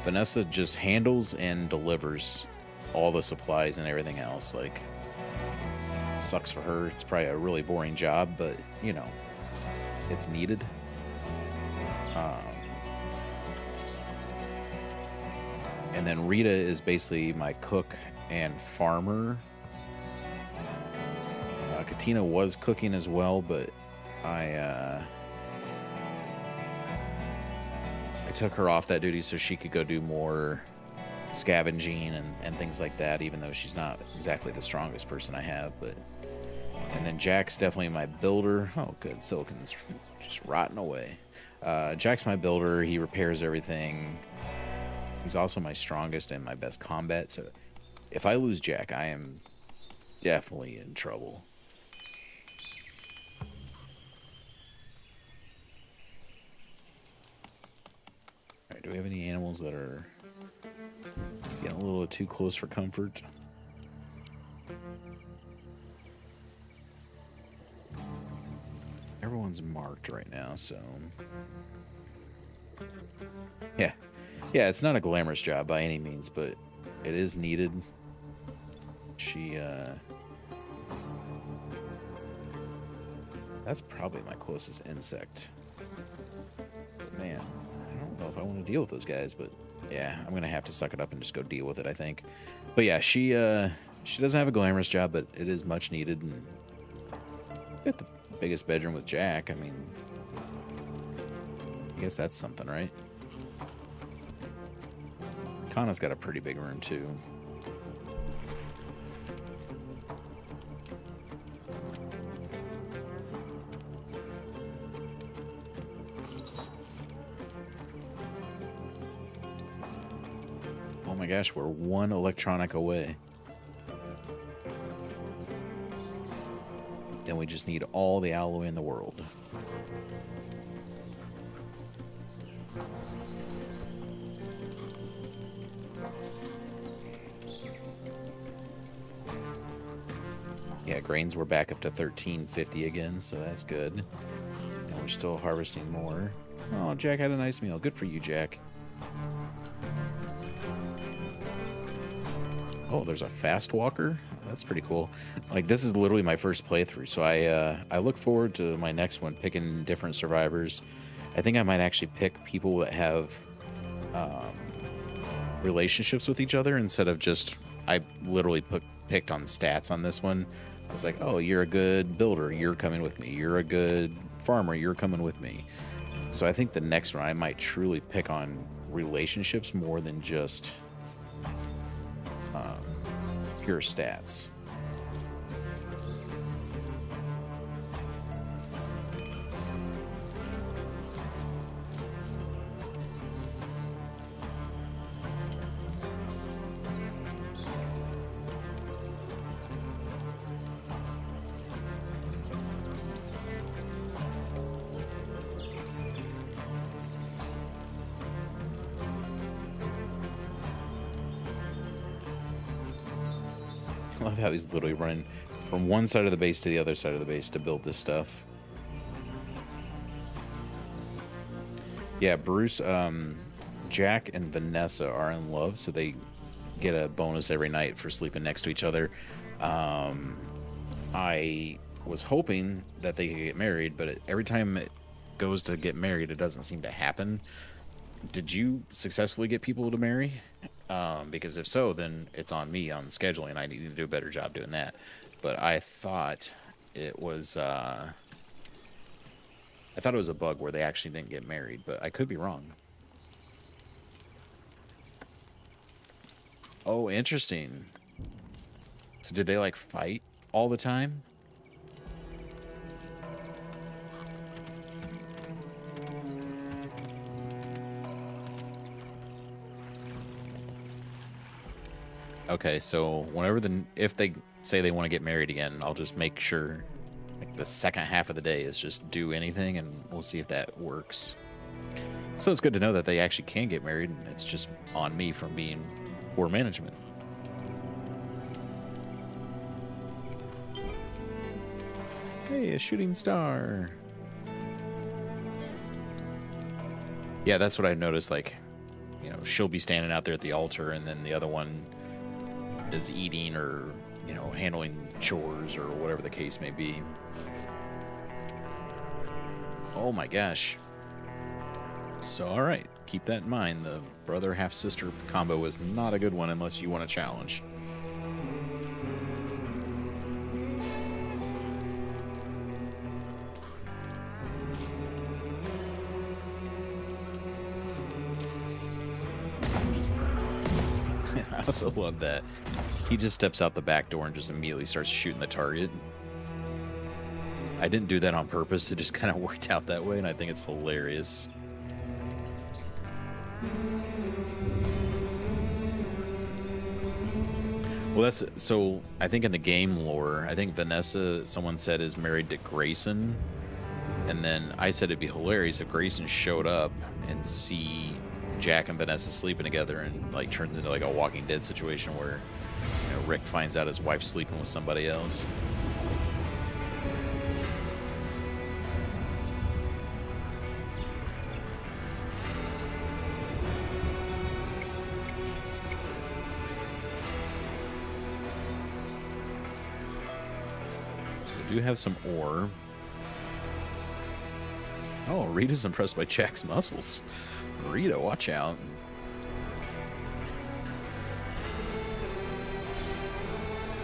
Vanessa just handles and delivers all the supplies and everything else. Like, sucks for her. It's probably a really boring job, but, you know, it's needed. And then Rita is basically my cook and farmer. Katina was cooking as well, but I took her off that duty so she could go do more scavenging and things like that, even though she's not exactly the strongest person I have. And then Jack's definitely my builder. Oh, good. Silicon's just rotting away. Jack's my builder. He repairs everything. He's also my strongest and my best combat. So if I lose Jack, I am definitely in trouble. All right, do we have any animals that are getting a little too close for comfort? Everyone's marked right now, so... Yeah, it's not a glamorous job by any means, but it is needed. That's probably my closest insect. But man, I don't know if I want to deal with those guys, but yeah, I'm going to have to suck it up and just go deal with it, I think. But yeah, she She doesn't have a glamorous job, but it is much needed. And got the biggest bedroom with Jack. I mean, I guess that's something, right? Kana's got a pretty big room, too. Oh my gosh, we're one electronic away. Then we just need all the alloy in the world. Yeah, grains were back up to 1350 again, so that's good. And we're still harvesting more. Oh, Jack had a nice meal. Good for you, Jack. Oh, there's a fast walker. That's pretty cool. Like, this is literally my first playthrough, so I look forward to my next one, picking different survivors. I think I might actually pick people that have relationships with each other instead of just, I literally picked on stats on this one. I was like, oh, you're a good builder, you're coming with me. You're a good farmer, you're coming with me. So I think the next one I might truly pick on relationships more than just pure stats. I love how he's literally running from one side of the base to the other side of the base to build this stuff. Yeah, Bruce, Jack and Vanessa are in love, so they get a bonus every night for sleeping next to each other. I was hoping that they could get married, but every time it goes to get married, it doesn't seem to happen. Did you successfully get people to marry? Because if so, then it's on me on scheduling. I need to do a better job doing that. But I thought it was a bug where they actually didn't get married, but I could be wrong. Oh, interesting. So did they like fight all the time? Okay, so whenever if they say they want to get married again, I'll just make sure like the second half of the day is just do anything, and we'll see if that works. So it's good to know that they actually can get married, and it's just on me from being poor management. Hey, a shooting star. Yeah, that's what I noticed. Like, you know, she'll be standing out there at the altar, and then the other one is eating or, you know, handling chores or whatever the case may be. Oh my gosh. So, all right, keep that in mind. The brother half-sister combo is not a good one unless you want a challenge. I also love that he just steps out the back door and just immediately starts shooting the target. I didn't do that on purpose. It just kind of worked out that way, and I think it's hilarious. Well, that's so. I think in the game lore, I think Vanessa, someone said, is married to Grayson, and then I said it'd be hilarious if Grayson showed up and see Jack and Vanessa sleeping together, and like turns into like a Walking Dead situation where, you know, Rick finds out his wife's sleeping with somebody else. So we do have some ore. Oh, Rita's impressed by Jack's muscles. Rita, watch out.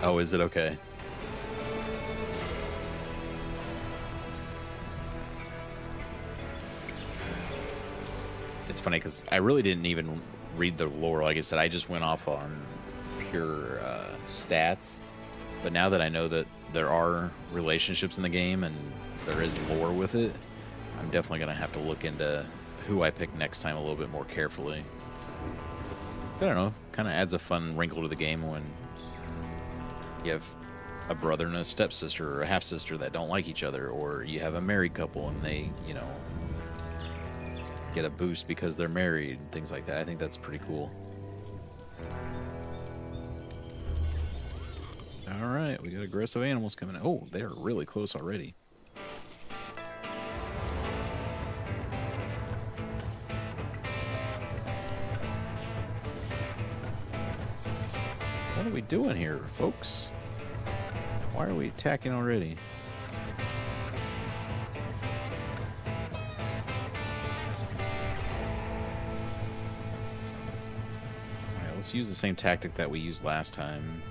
Oh, is it okay? It's funny because I really didn't even read the lore. Like I said, I just went off on pure stats. But now that I know that there are relationships in the game and there is lore with it, I'm definitely going to have to look into who I pick next time a little bit more carefully. I don't know. Kind of adds a fun wrinkle to the game when you have a brother and a stepsister or a half-sister that don't like each other, or you have a married couple and they, you know, get a boost because they're married, things like that. I think that's pretty cool. All right, we got aggressive animals coming in. Oh, they're really close already. What are we doing here, folks? Why are we attacking already? Alright, let's use the same tactic that we used last time.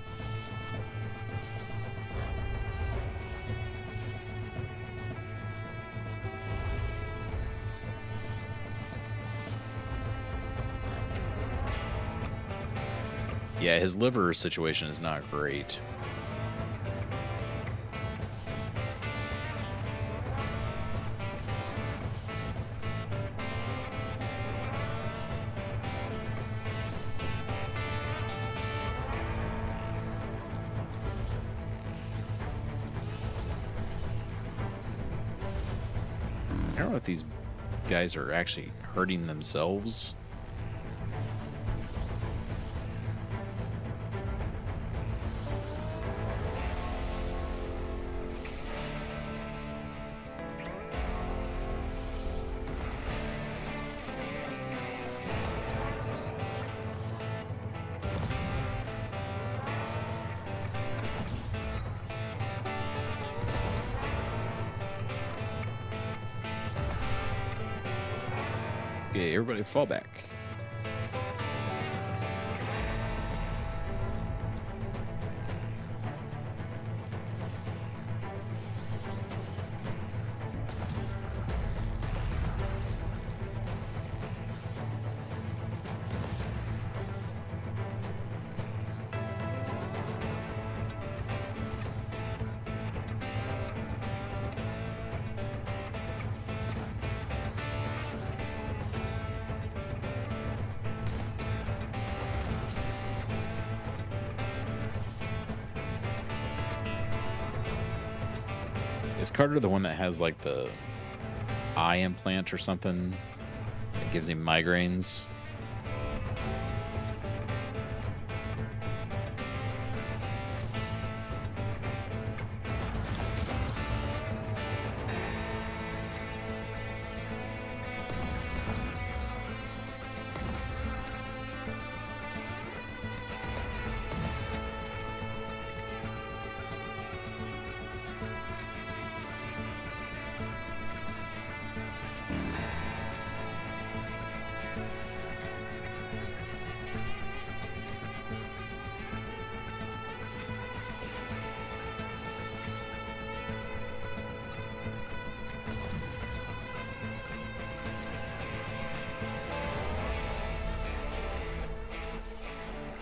Yeah, his liver situation is not great. I don't know if these guys are actually hurting themselves. Okay, everybody fall back. Is Carter the one that has like the eye implant or something that gives him migraines?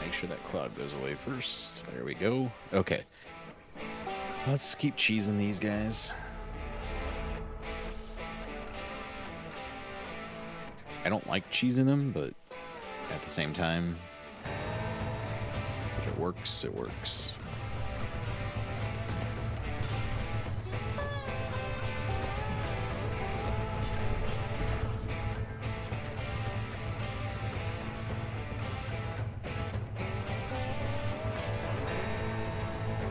Make sure that cloud goes away first. There we go. Okay. Let's keep cheesing these guys. I don't like cheesing them, but at the same time, if it works, it works.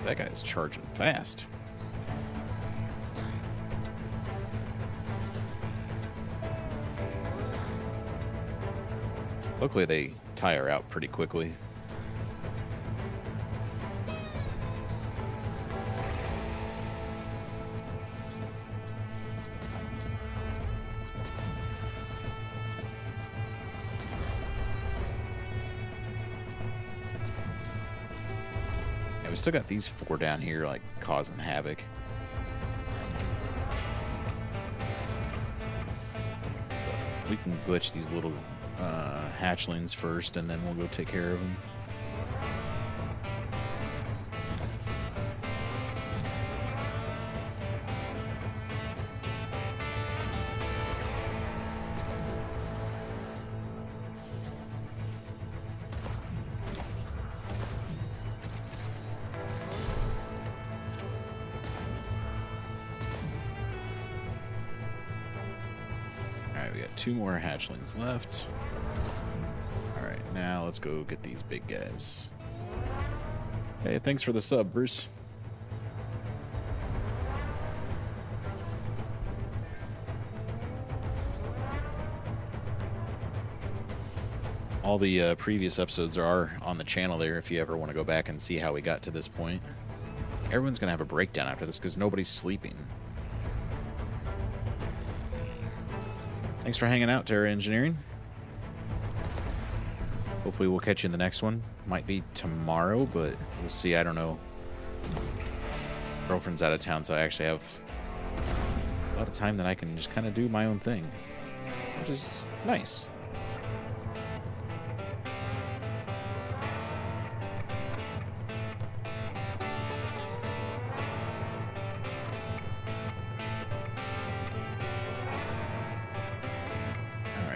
That guy's charging fast. Luckily, they tire out pretty quickly. we still got these 4 down here, like, causing havoc. But we can glitch these little hatchlings first, and then we'll go take care of them. We got 2 more hatchlings left. Alright, now let's go get these big guys. Hey, thanks for the sub, Bruce. All the previous episodes are on the channel there if you ever want to go back and see how we got to this point. Everyone's going to have a breakdown after this because nobody's sleeping. Thanks for hanging out, Terra Engineering. Hopefully we'll catch you in the next one. Might be tomorrow, but we'll see. I don't know. Girlfriend's out of town, so I actually have a lot of time that I can just kind of do my own thing, which is nice.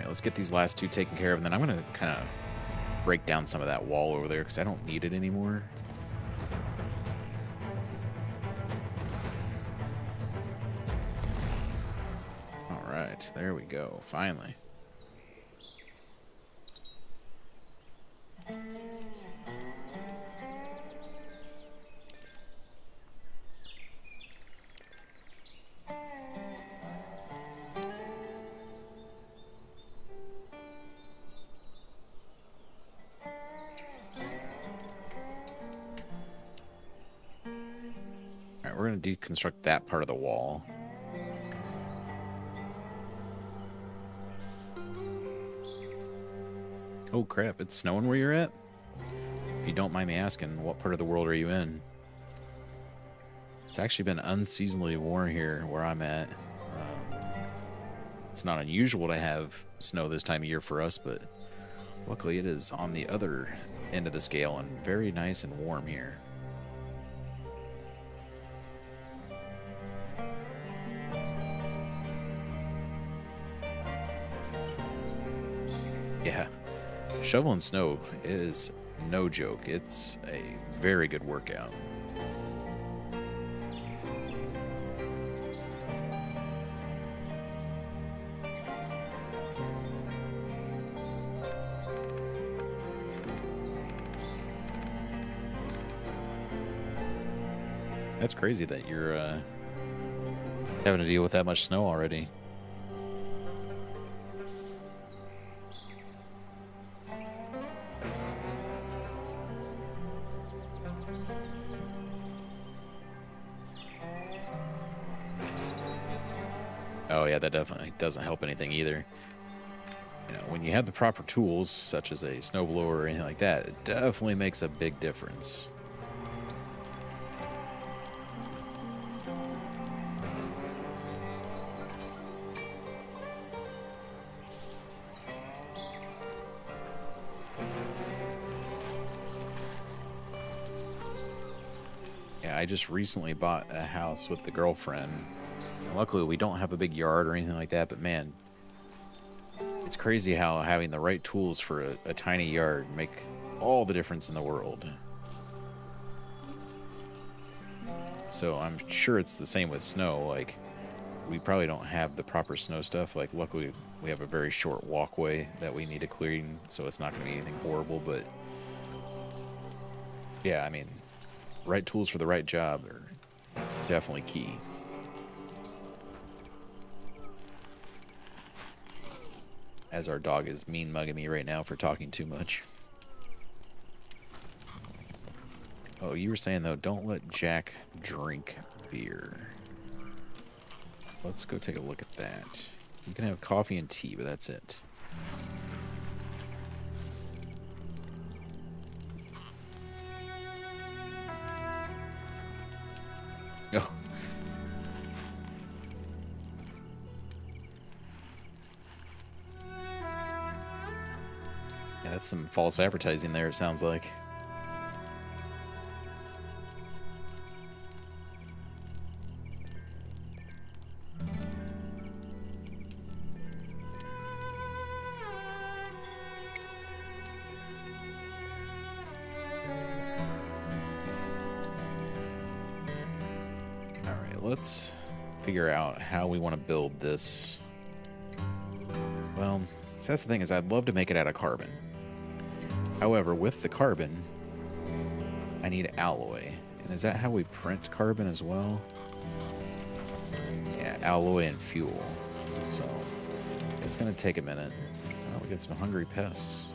Let's get these last 2 taken care of, and then I'm going to kind of break down some of that wall over there because I don't need it anymore. All right, there we go, finally. We're going to deconstruct that part of the wall. Oh crap, it's snowing where you're at? If you don't mind me asking, what part of the world are you in? It's actually been unseasonably warm here where I'm at. It's not unusual to have snow this time of year for us, but luckily it is on the other end of the scale and very nice and warm here. Yeah, shoveling snow is no joke. It's a very good workout. That's crazy that you're having to deal with that much snow already. Oh yeah, that definitely doesn't help anything either. You know, when you have the proper tools, such as a snowblower or anything like that, it definitely makes a big difference. Yeah, I just recently bought a house with the girlfriend. Luckily, we don't have a big yard or anything like that, but man, it's crazy how having the right tools for a tiny yard make all the difference in the world. So I'm sure it's the same with snow. Like, we probably don't have the proper snow stuff. Like, luckily, we have a very short walkway that we need to clean, so it's not going to be anything horrible. But yeah, I mean, right tools for the right job are definitely key. As our dog is mean mugging me right now for talking too much. Oh, you were saying, though, don't let Jack drink beer. Let's go take a look at that. You can have coffee and tea, but that's it. That's some false advertising there, it sounds like. Alright, let's figure out how we want to build this. Well, so that's the thing, is I'd love to make it out of carbon. However, with the carbon, I need alloy. And is that how we print carbon as well? Yeah, alloy and fuel. So, it's going to take a minute. Oh, we got some hungry pests.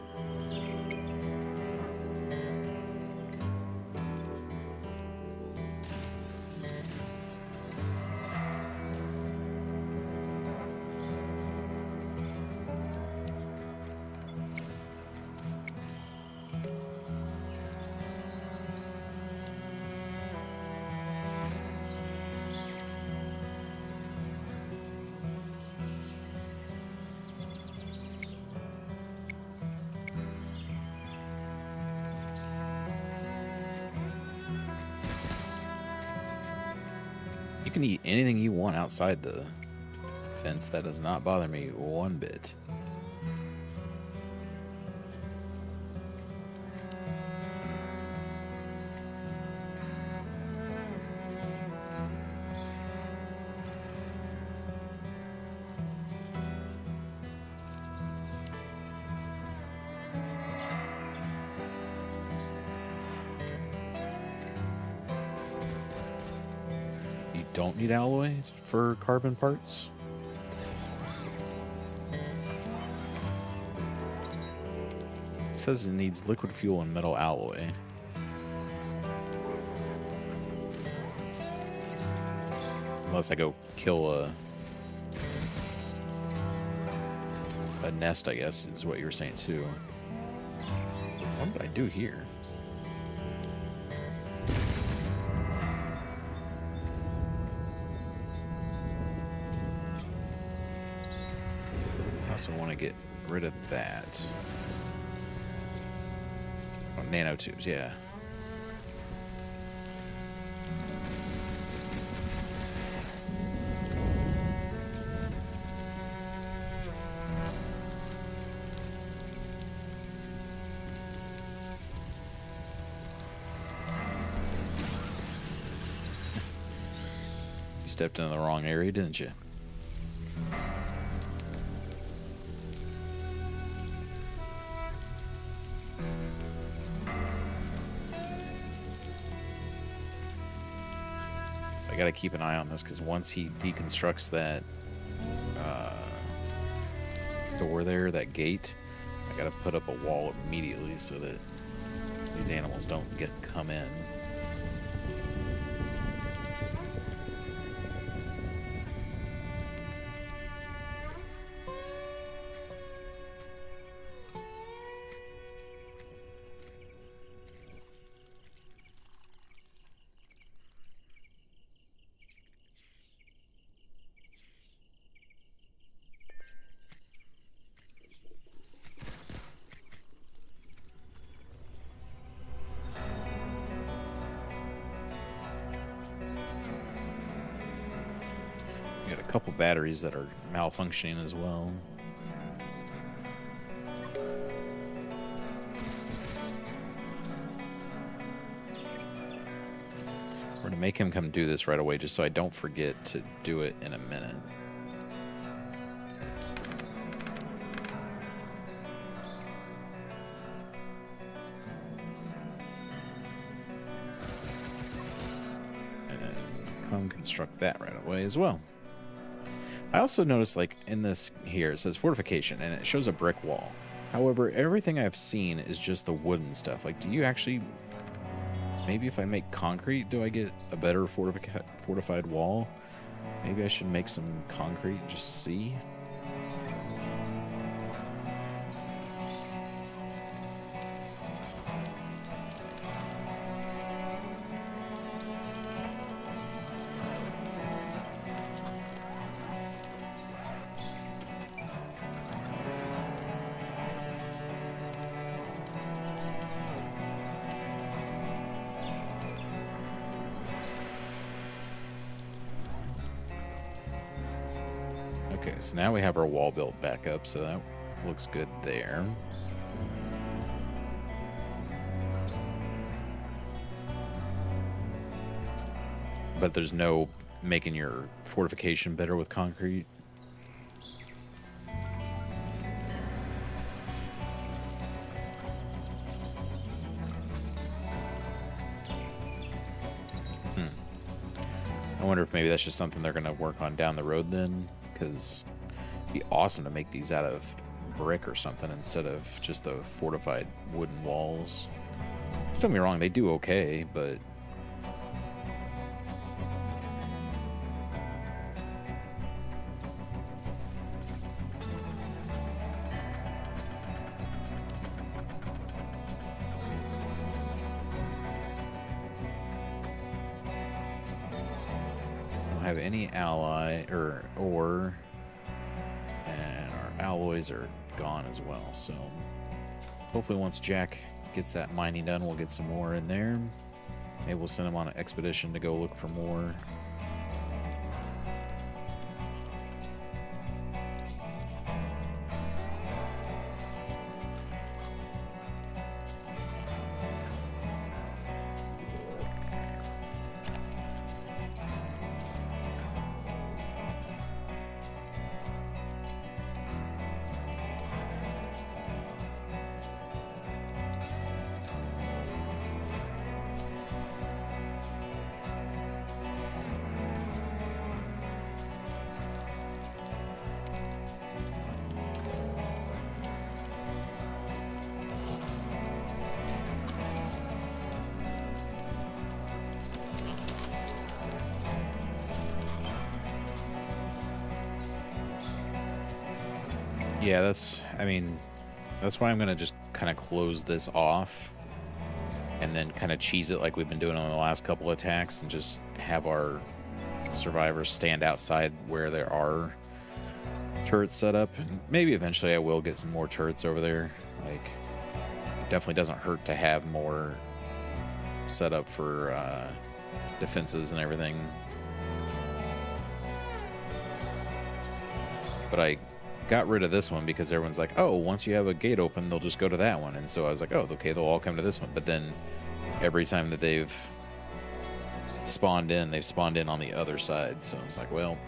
You can eat anything you want outside the fence. That does not bother me one bit. Don't need alloy for carbon parts. It says it needs liquid fuel and metal alloy. Unless I go kill a nest, I guess, is what you were saying too. What did I do here? I also want to get rid of that. Oh, nanotubes, yeah. You stepped into the wrong area, didn't you? I gotta keep an eye on this because once he deconstructs that door there, that gate, I gotta put up a wall immediately so that these animals don't come in. Couple batteries that are malfunctioning as well. We're going to make him come do this right away just so I don't forget to do it in a minute. And then come construct that right away as well. I also noticed, like, in this here, it says fortification, and it shows a brick wall. However, everything I've seen is just the wooden stuff. Like, do you actually... Maybe if I make concrete, do I get a better fortified wall? Maybe I should make some concrete, just see. Okay, so now we have our wall built back up, so that looks good there. But there's no making your fortification better with concrete. I wonder if maybe that's just something they're going to work on down the road then, because it'd be awesome to make these out of brick or something instead of just the fortified wooden walls. Don't get me wrong, they do okay, but have any ally or and our alloys are gone as well, so hopefully once Jack gets that mining done, we'll get some more in there. Maybe we'll send him on an expedition to go look for more. Yeah, that's why I'm going to just kind of close this off and then kind of cheese it like we've been doing on the last couple attacks and just have our survivors stand outside where there are turrets set up. And maybe eventually I will get some more turrets over there. Like, it definitely doesn't hurt to have more set up for defenses and everything. But I got rid of this one because everyone's like, oh, once you have a gate open, they'll just go to that one. And so I was like, oh, okay, they'll all come to this one. But then every time that they've spawned in on the other side. So it's like, well,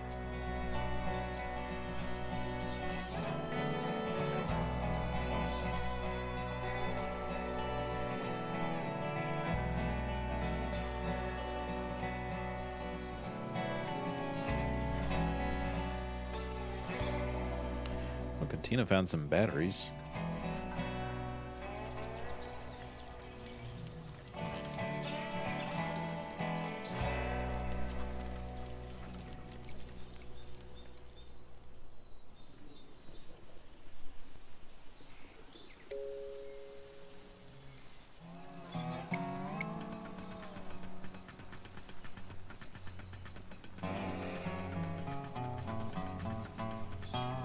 Tina found some batteries.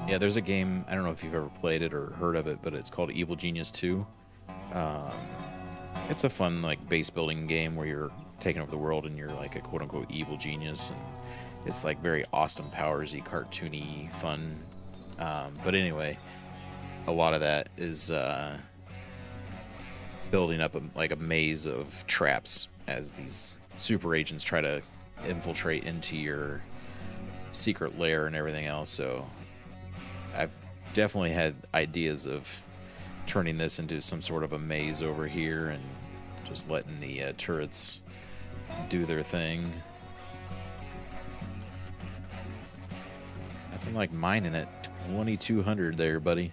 Yeah, there's a game, I don't know if you've ever played it or heard of it, but it's called Evil Genius 2. It's a fun, like, base building game where you're taking over the world and you're like a quote-unquote evil genius, and it's like very Austin Powers-y, cartoony, fun. But anyway, a lot of that is building up a maze of traps as these super agents try to infiltrate into your secret lair and everything else. So I've definitely had ideas of turning this into some sort of a maze over here and just letting the turrets do their thing. Nothing like mining at 2200 there, buddy.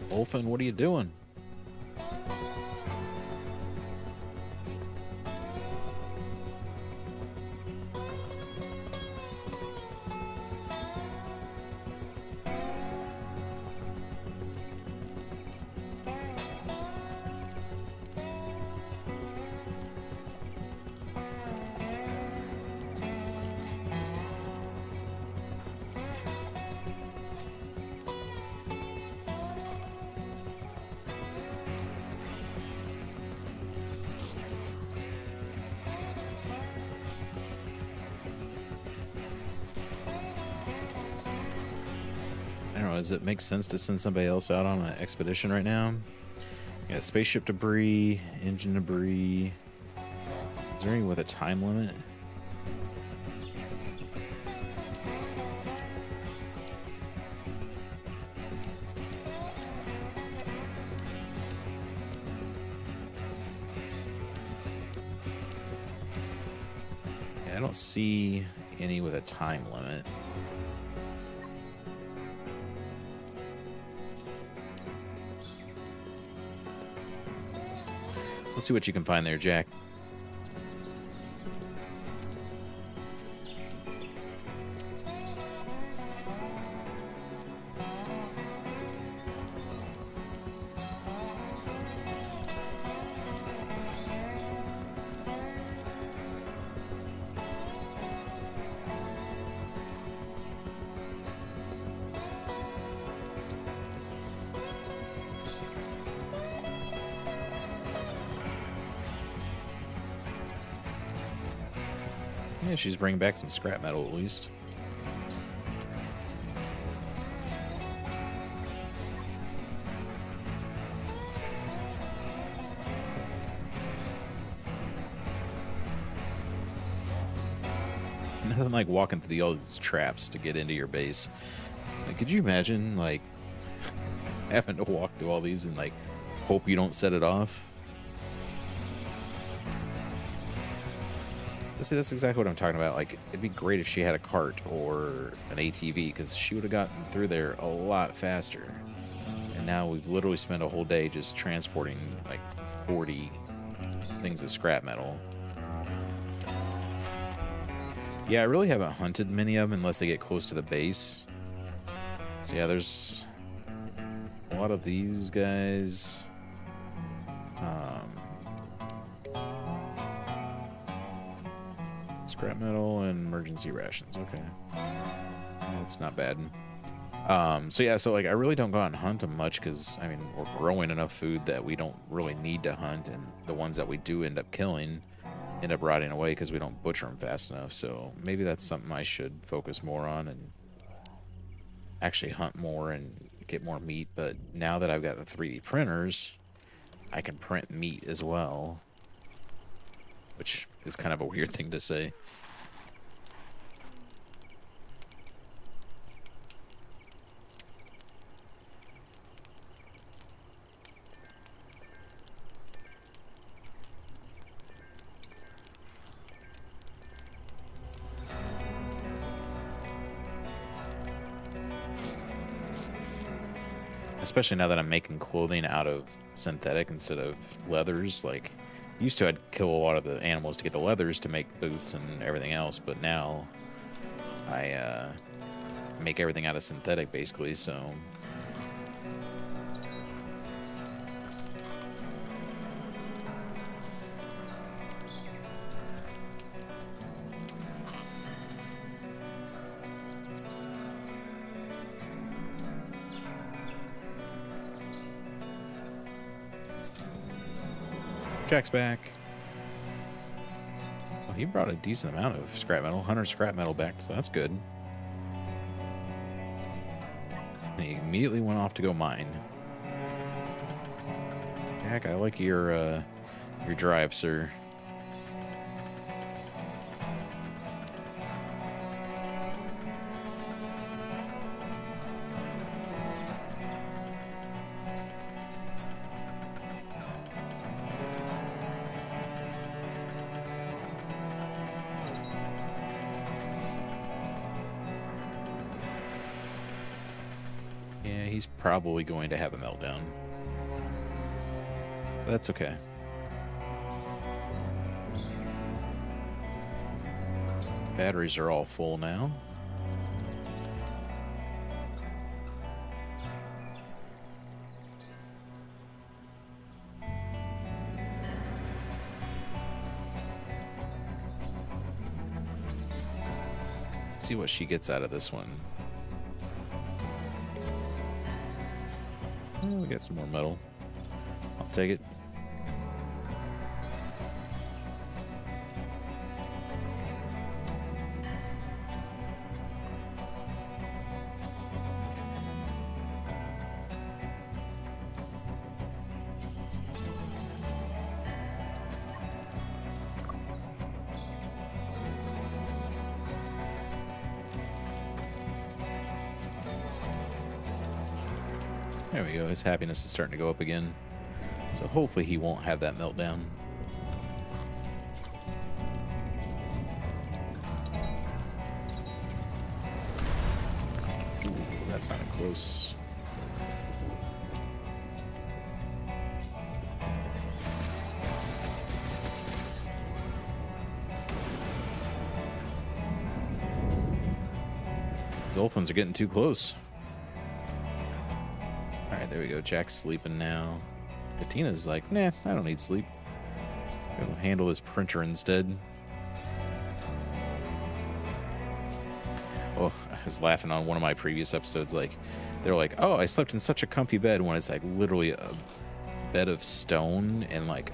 Wolfen, what are you doing? Does it make sense to send somebody else out on an expedition right now? Yeah, spaceship debris, engine debris. Is there any with a time limit? Yeah, I don't see any with a time limit. Let's see what you can find there, Jack. Yeah, she's bringing back some scrap metal at least. Nothing like walking through all these traps to get into your base. Like, could you imagine, like, having to walk through all these and, like, hope you don't set it off? See, that's exactly what I'm talking about. Like, it'd be great if she had a cart or an ATV, because she would have gotten through there a lot faster. And now we've literally spent a whole day just transporting, like, 40 things of scrap metal. Yeah, I really haven't hunted many of them unless they get close to the base. So yeah, there's a lot of these guys. Scrap metal and emergency rations. Okay, that's not bad. So yeah, so like I really don't go out and hunt them much because I mean we're growing enough food that we don't really need to hunt, and the ones that we do end up killing end up rotting away because we don't butcher them fast enough. So maybe that's something I should focus more on and actually hunt more and get more meat. But now that I've got the 3D printers, I can print meat as well, which is kind of a weird thing to say. Especially now that I'm making clothing out of synthetic instead of leathers. Like, used to I'd kill a lot of the animals to get the leathers to make boots and everything else, but now I make everything out of synthetic basically, so... Jack's back. Well, he brought a decent amount of scrap metal, 100 scrap metal back, so that's good. And he immediately went off to go mine. Jack, I like your drive, sir. He's probably going to have a meltdown. But that's okay. Batteries are all full now. Let's see what she gets out of this one. Oh, we got some more metal. I'll take it. There we go. His happiness is starting to go up again. So hopefully he won't have that meltdown. Ooh, that sounded close. Dolphins are getting too close. Alright, there we go. Jack's sleeping now. Katina's like, nah, I don't need sleep. Go handle this printer instead. Oh, I was laughing on one of my previous episodes. Like, they're like, oh, I slept in such a comfy bed, when it's like literally a bed of stone and like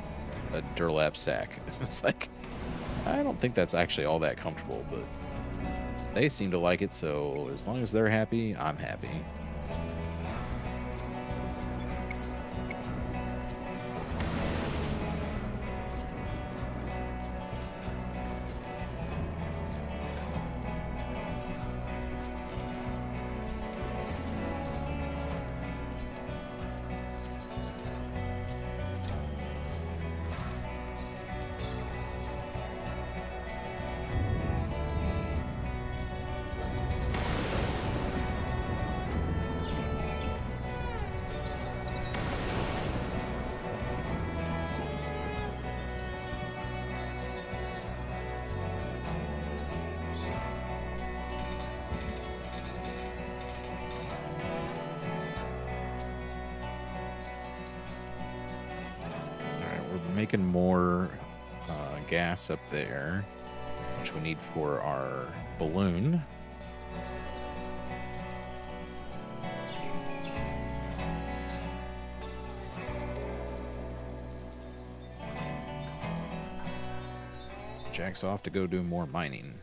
a Durlap sack. It's like, I don't think that's actually all that comfortable, but they seem to like it, so as long as they're happy, I'm happy. Making more gas up there, which we need for our balloon. Jack's off to go do more mining.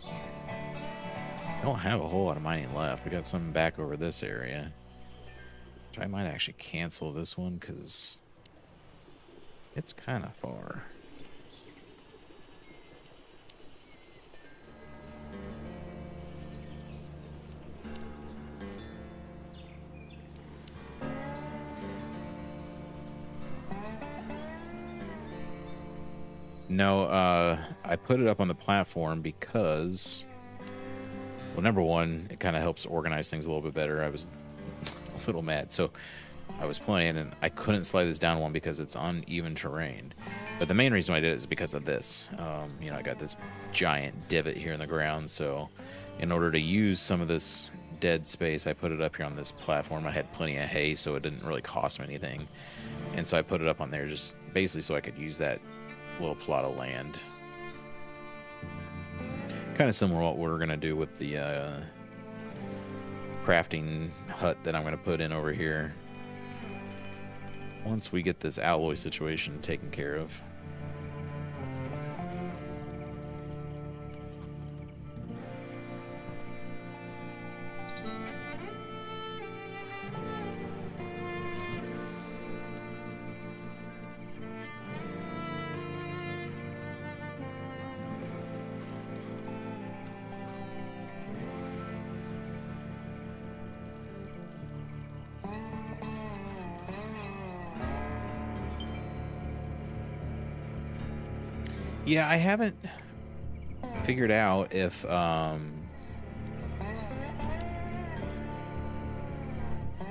I don't have a whole lot of mining left. We got some back over this area, which I might actually cancel this one because it's kind of far. No, I put it up on the platform because, well, number one, it kind of helps organize things a little bit better. I was a little mad. So I was playing and I couldn't slide this down one because it's uneven terrain. But the main reason I did it is because of this. You know, I got this giant divot here in the ground, so in order to use some of this dead space, I put it up here on this platform. I had plenty of hay, so it didn't really cost me anything. And so I put it up on there just basically so I could use that little plot of land. Kind of similar to what we're going to do with the crafting hut that I'm going to put in over here once we get this alloy situation taken care of. Yeah, I haven't figured out if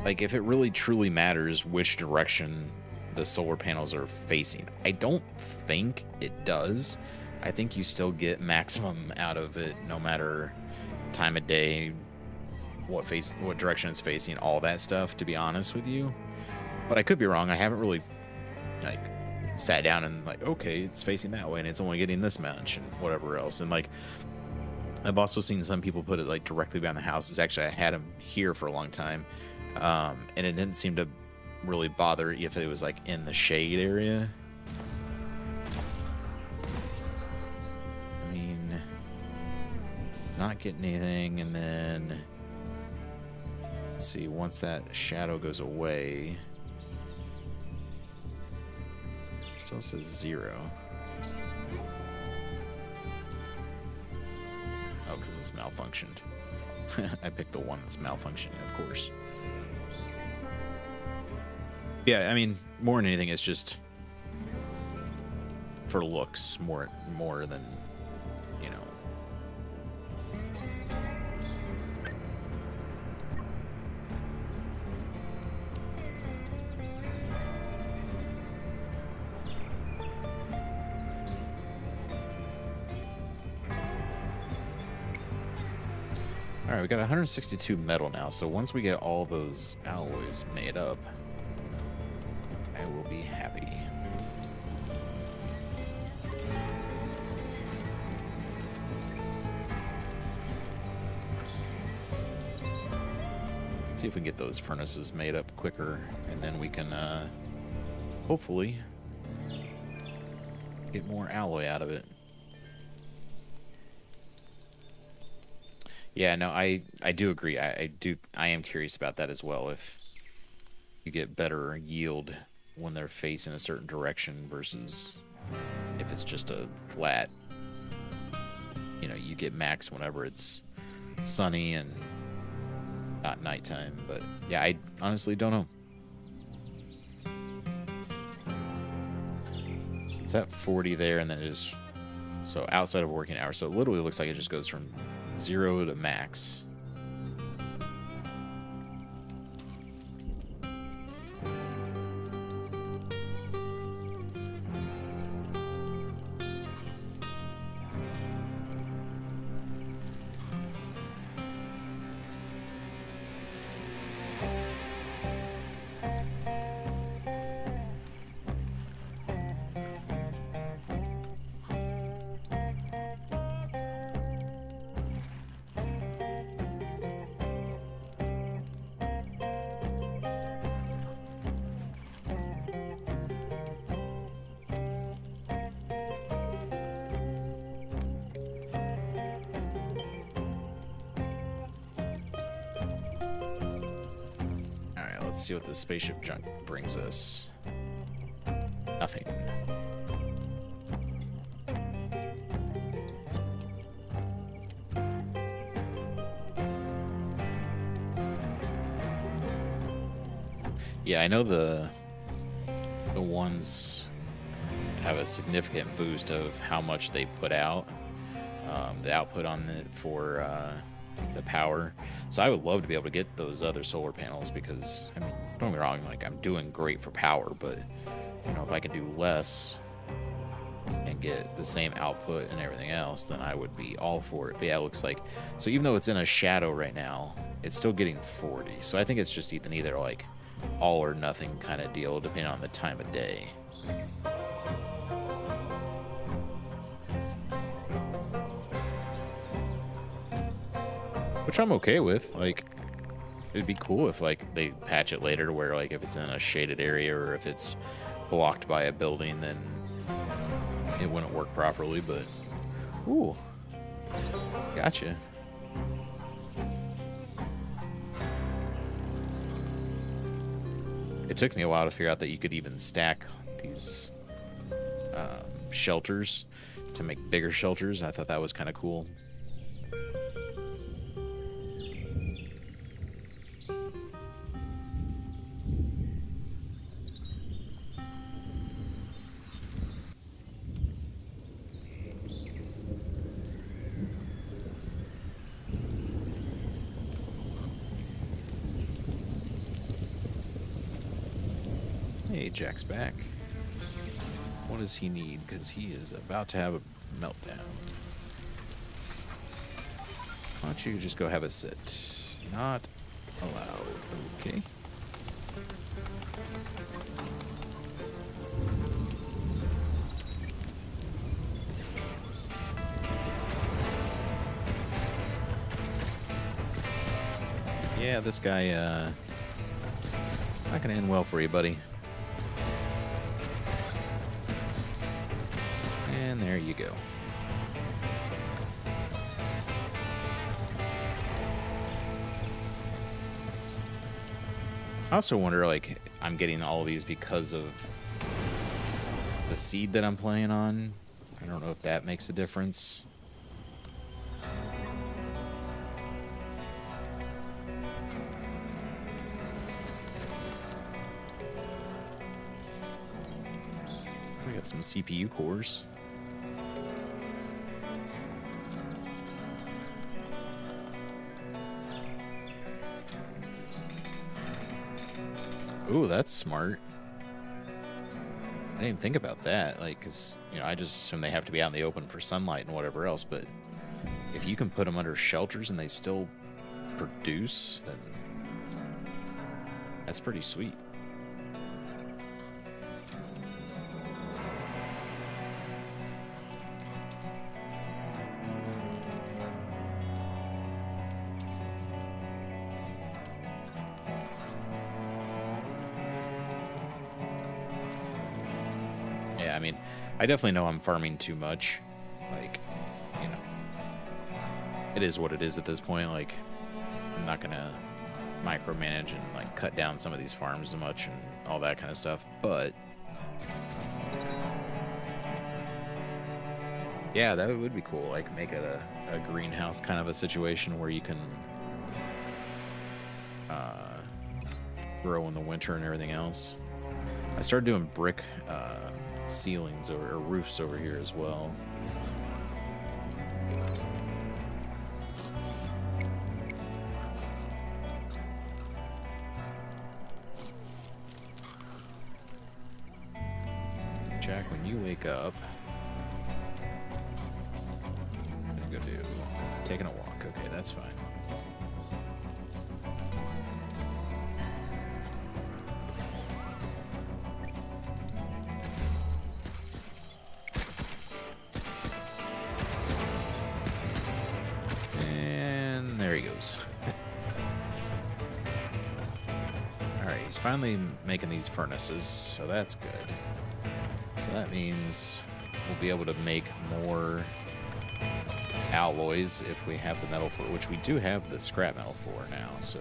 like if it really truly matters which direction the solar panels are facing. I don't think it does. I think you still get maximum out of it no matter time of day, what direction it's facing, all that stuff, to be honest with you. But I could be wrong. I haven't really like sat down and like, okay, it's facing that way and it's only getting this much and whatever else. And like, I've also seen some people put it like directly behind the houses. Actually, I had them here for a long time, and it didn't seem to really bother if it was like in the shade area. I mean, it's not getting anything. And then let's see, once that shadow goes away, still says 0. Oh, because it's malfunctioned. I picked the one that's malfunctioning, of course. Yeah, I mean, more than anything, it's just for looks more than, you know. All right, we got 162 metal now, so once we get all those alloys made up, I will be happy. See if we can get those furnaces made up quicker, and then we can hopefully get more alloy out of it. Yeah, no, I do agree. I am curious about that as well. If you get better yield when they're facing a certain direction versus if it's just a flat, you know, you get max whenever it's sunny and not nighttime. But yeah, I honestly don't know. So it's at 40 there, and then it is so outside of working hours. So it literally looks like it just goes from 0 to max. Let's see what the spaceship junk brings us. Nothing. Yeah, I know the ones have a significant boost of how much they put out, the output on it for the power. So I would love to be able to get those other solar panels because, I mean, don't get me wrong, like I'm doing great for power, but you know, if I could do less and get the same output and everything else, then I would be all for it. But yeah, it looks like, so even though it's in a shadow right now, it's still getting 40. So I think it's just either like all or nothing kind of deal, depending on the time of day. Which I'm okay with. Like, it'd be cool if like they patch it later to where like if it's in a shaded area or if it's blocked by a building, then it wouldn't work properly. But ooh, gotcha. It took me a while to figure out that you could even stack these shelters to make bigger shelters. I thought that was kind of cool. Hey, Jack's back. What does he need? Because he is about to have a meltdown. Why don't you just go have a sit? Not allowed. Okay. Yeah, this guy, not gonna end well for you, buddy. And there you go. I also wonder, like, I'm getting all of these because of the seed that I'm playing on. I don't know if that makes a difference. get some CPU cores. Ooh, that's smart. I didn't even think about that. Like, cause I just assume they have to be out in the open for sunlight and whatever else. But if you can put them under shelters and they still produce, then that's pretty sweet. I mean, I definitely know I'm farming too much. Like, it is what it is at this point. Like, I'm not gonna micromanage and like cut down some of these farms as much and all that kind of stuff. But yeah, that would be cool. Like, make it a greenhouse kind of a situation where you can grow in the winter and everything else. I started doing brick ceilings or roofs over here as well. Jack, when you wake up, what are you gonna do? Taking a walk. Okay, that's fine. Finally making these furnaces, so that's good. So that means we'll be able to make more alloys if we have the metal for it, which we do have the scrap metal for now, so.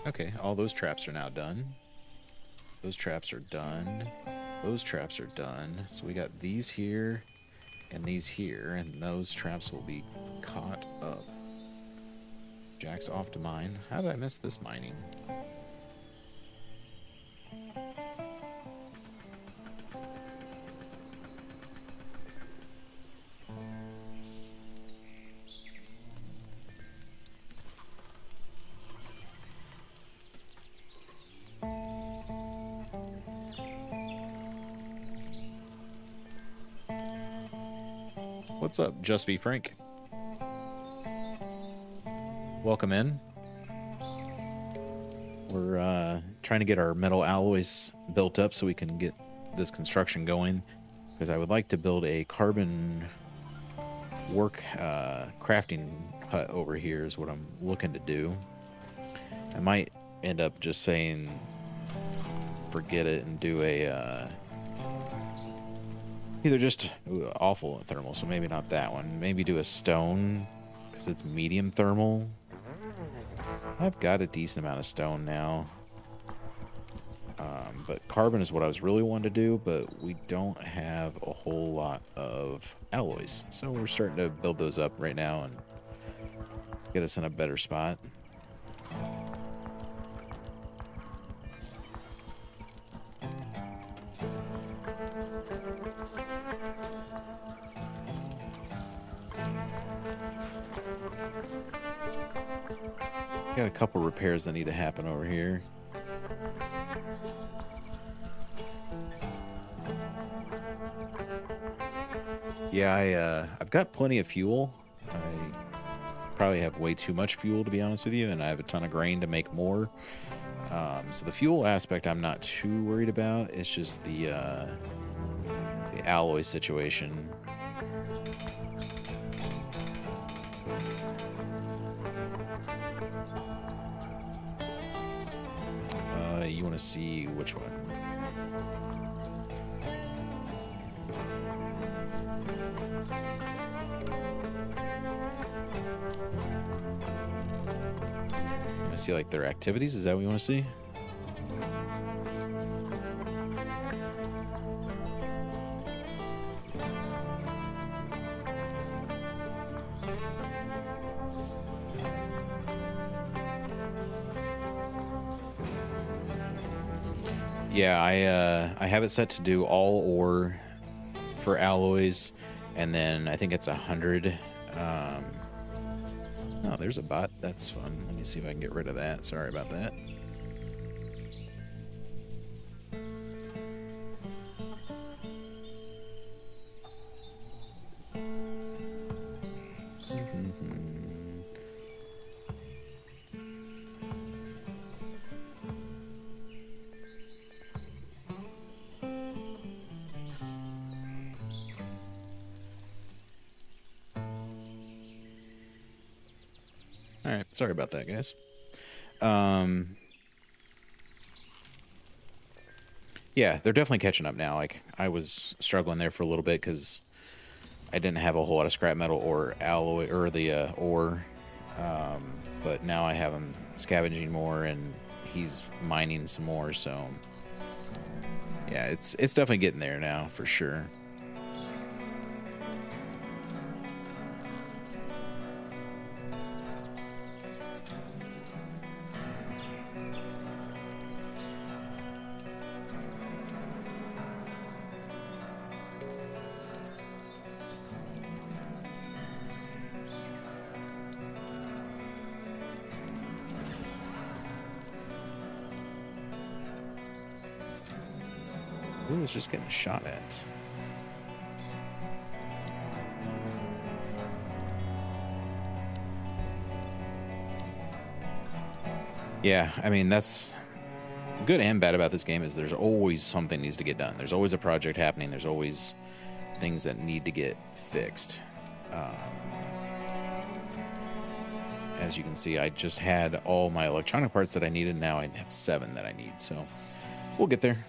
Okay, all those traps are now done. Those traps are done. Those traps are done. So we got these here and these here, and those traps will be caught up. Jack's off to mine. How did I miss this mining? What's up, Just Be Frank? Welcome in. We're trying to get our metal alloys built up so we can get this construction going, because I would like to build a carbon work crafting hut over here is what I'm looking to do. I might end up just saying forget it and do a either just awful thermal, so maybe not that one. Maybe do a stone, because it's medium thermal. I've got a decent amount of stone now. But carbon is what I was really wanting to do, but we don't have a whole lot of alloys. So we're starting to build those up right now and get us in a better spot. Got a couple repairs that need to happen over here. Yeah, I've got plenty of fuel. I probably have way too much fuel, to be honest with you, and I have a ton of grain to make more. So the fuel aspect I'm not too worried about. It's just the alloy situation. You want to see which one? You want to see like their activities? Is that what you want to see? Yeah, I have it set to do all ore for alloys, and then I think it's 100. Oh, there's a bot. That's fun. Let me see if I can get rid of that. Sorry about that. All right, sorry about that, guys. Yeah, they're definitely catching up now. Like, I was struggling there for a little bit because I didn't have a whole lot of scrap metal or alloy or the ore, but now I have him scavenging more and he's mining some more. So yeah, it's definitely getting there now for sure. Who was just getting shot at? Yeah, I mean, that's good and bad about this game is there's always something needs to get done. There's always a project happening. There's always things that need to get fixed. As you can see, I just had all my electronic parts that I needed. Now I have 7 that I need, so we'll get there.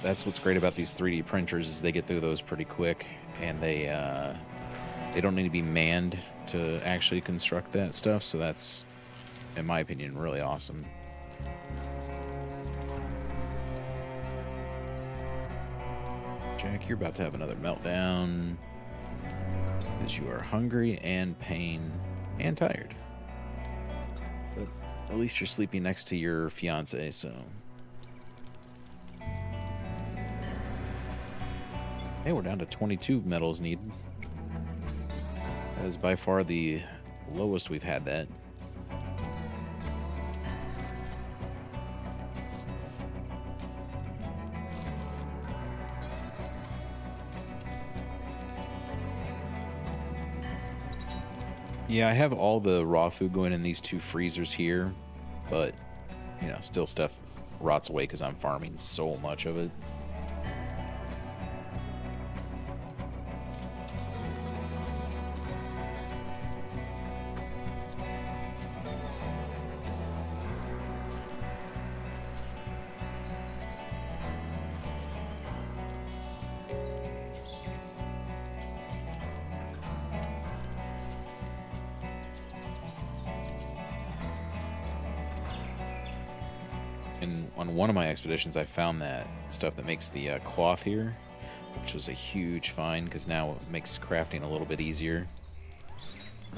That's what's great about these 3D printers is they get through those pretty quick, and they don't need to be manned to actually construct that stuff. So that's, in my opinion, really awesome. Jack, you're about to have another meltdown because you are hungry and pain and tired. But at least you're sleeping next to your fiance, so. Hey, we're down to 22 metals needed. That is by far the lowest we've had that. Yeah, I have all the raw food going in these 2 freezers here, but, you know, still stuff rots away because I'm farming so much of it. And on one of my expeditions, I found that stuff that makes the cloth here, which was a huge find because now it makes crafting a little bit easier.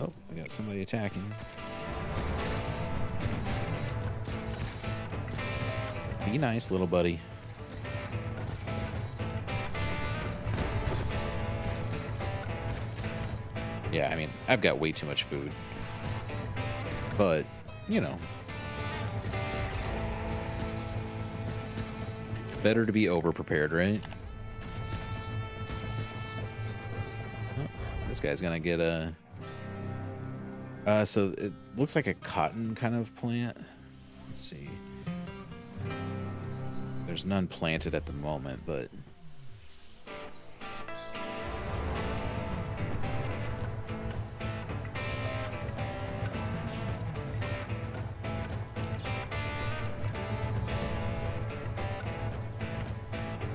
Oh, I got somebody attacking. Be nice, little buddy. Yeah, I mean, I've got way too much food. But, you know. Better to be over-prepared, right? Oh, this guy's gonna get a... so it looks like a cotton kind of plant. Let's see. There's none planted at the moment, but...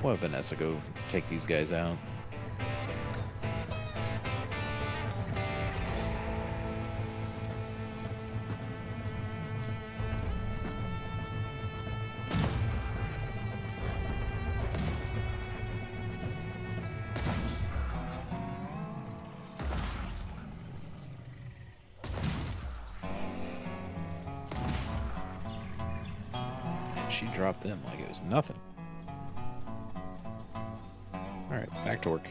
We'll have Vanessa go take these guys out. She dropped them like it was nothing. Back to work.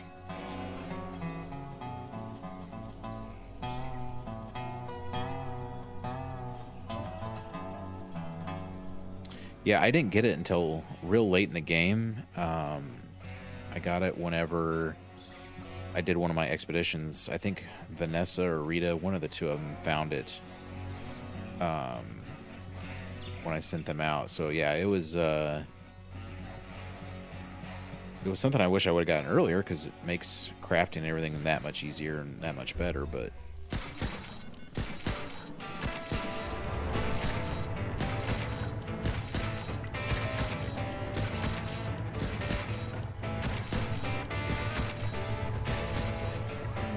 Yeah, I didn't get it until real late in the game. I got it whenever I did one of my expeditions. I think Vanessa or Rita, one of the two of them, found it when I sent them out. So yeah, it was something I wish I would have gotten earlier because it makes crafting and everything that much easier and that much better. But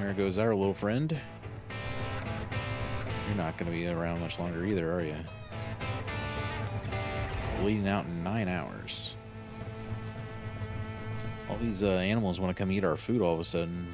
there goes our little friend. You're not going to be around much longer either, are you? Bleeding out in 9 hours. All these animals want to come eat our food all of a sudden.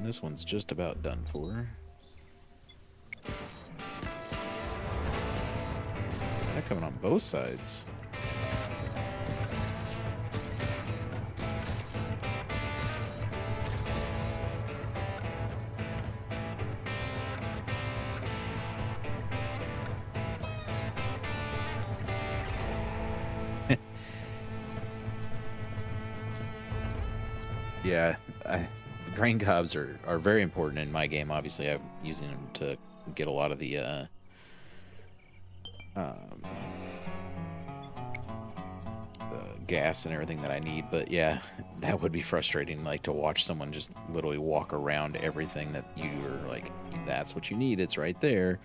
This one's just about done for. They're coming on both sides. Yeah, grain gobs are very important in my game. Obviously, I'm using them to get a lot of the gas and everything that I need. But yeah, that would be frustrating, like to watch someone just literally walk around everything that you are like, that's what you need, it's right there.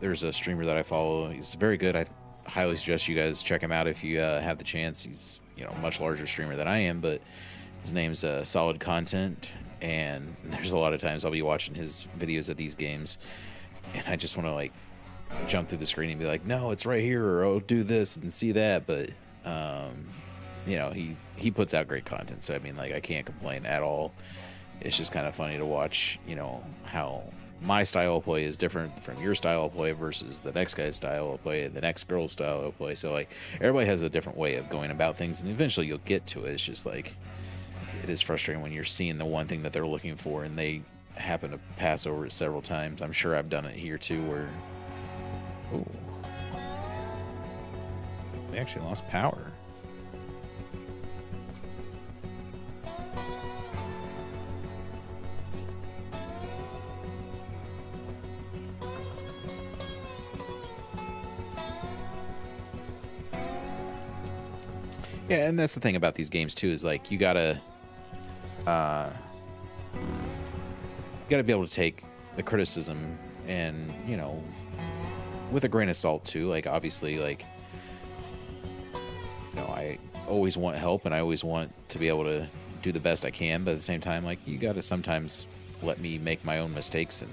There's a streamer that I follow. He's very good. I highly suggest you guys check him out if you have the chance. He's, you know, a much larger streamer than I am, but his name's Solid Content, and there's a lot of times I'll be watching his videos of these games, and I just want to like jump through the screen and be like, no, it's right here, or oh, do this and see that. But you know, he puts out great content, so I mean, like, I can't complain at all. It's just kind of funny to watch, you know, how my style of play is different from your style of play versus the next guy's style of play, the next girl's style of play. So like, everybody has a different way of going about things, and eventually you'll get to it. It's just like, it is frustrating when you're seeing the one thing that they're looking for and they happen to pass over it several times. I'm sure I've done it here too, where, oh, they actually lost power. Yeah, and that's the thing about these games too, is like, you gotta be able to take the criticism and, you know, with a grain of salt too. Like, obviously, like, you know, I always want help and I always want to be able to do the best I can, but at the same time, like, you gotta sometimes let me make my own mistakes and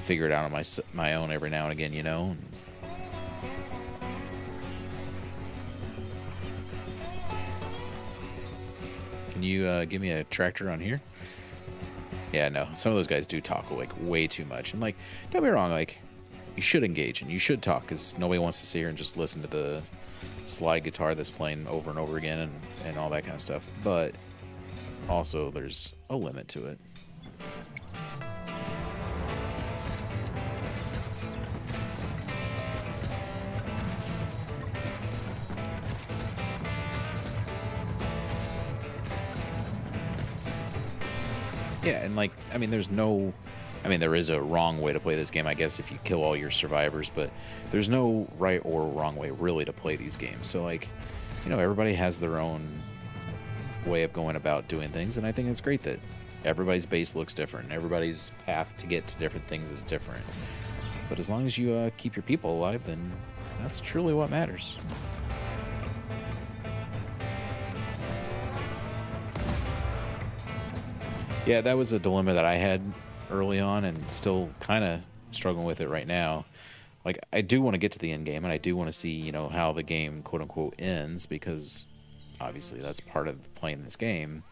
figure it out on my own every now and again, you know. Can you give me a tractor on here? Yeah, no, some of those guys do talk like way too much. And like, don't be wrong, like, you should engage and you should talk, because nobody wants to sit here and just listen to the slide guitar that's playing over and over again and all that kind of stuff. But also, there's a limit to it. Yeah, and like, I mean, there is a wrong way to play this game, I guess, if you kill all your survivors, but there's no right or wrong way really to play these games. So like, you know, everybody has their own way of going about doing things, and I think it's great that everybody's base looks different. Everybody's path to get to different things is different. But as long as you keep your people alive, then that's truly what matters. Yeah, that was a dilemma that I had early on and still kind of struggling with it right now. Like, I do want to get to the end game and I do want to see, you know, how the game, quote unquote, ends because obviously that's part of playing this game.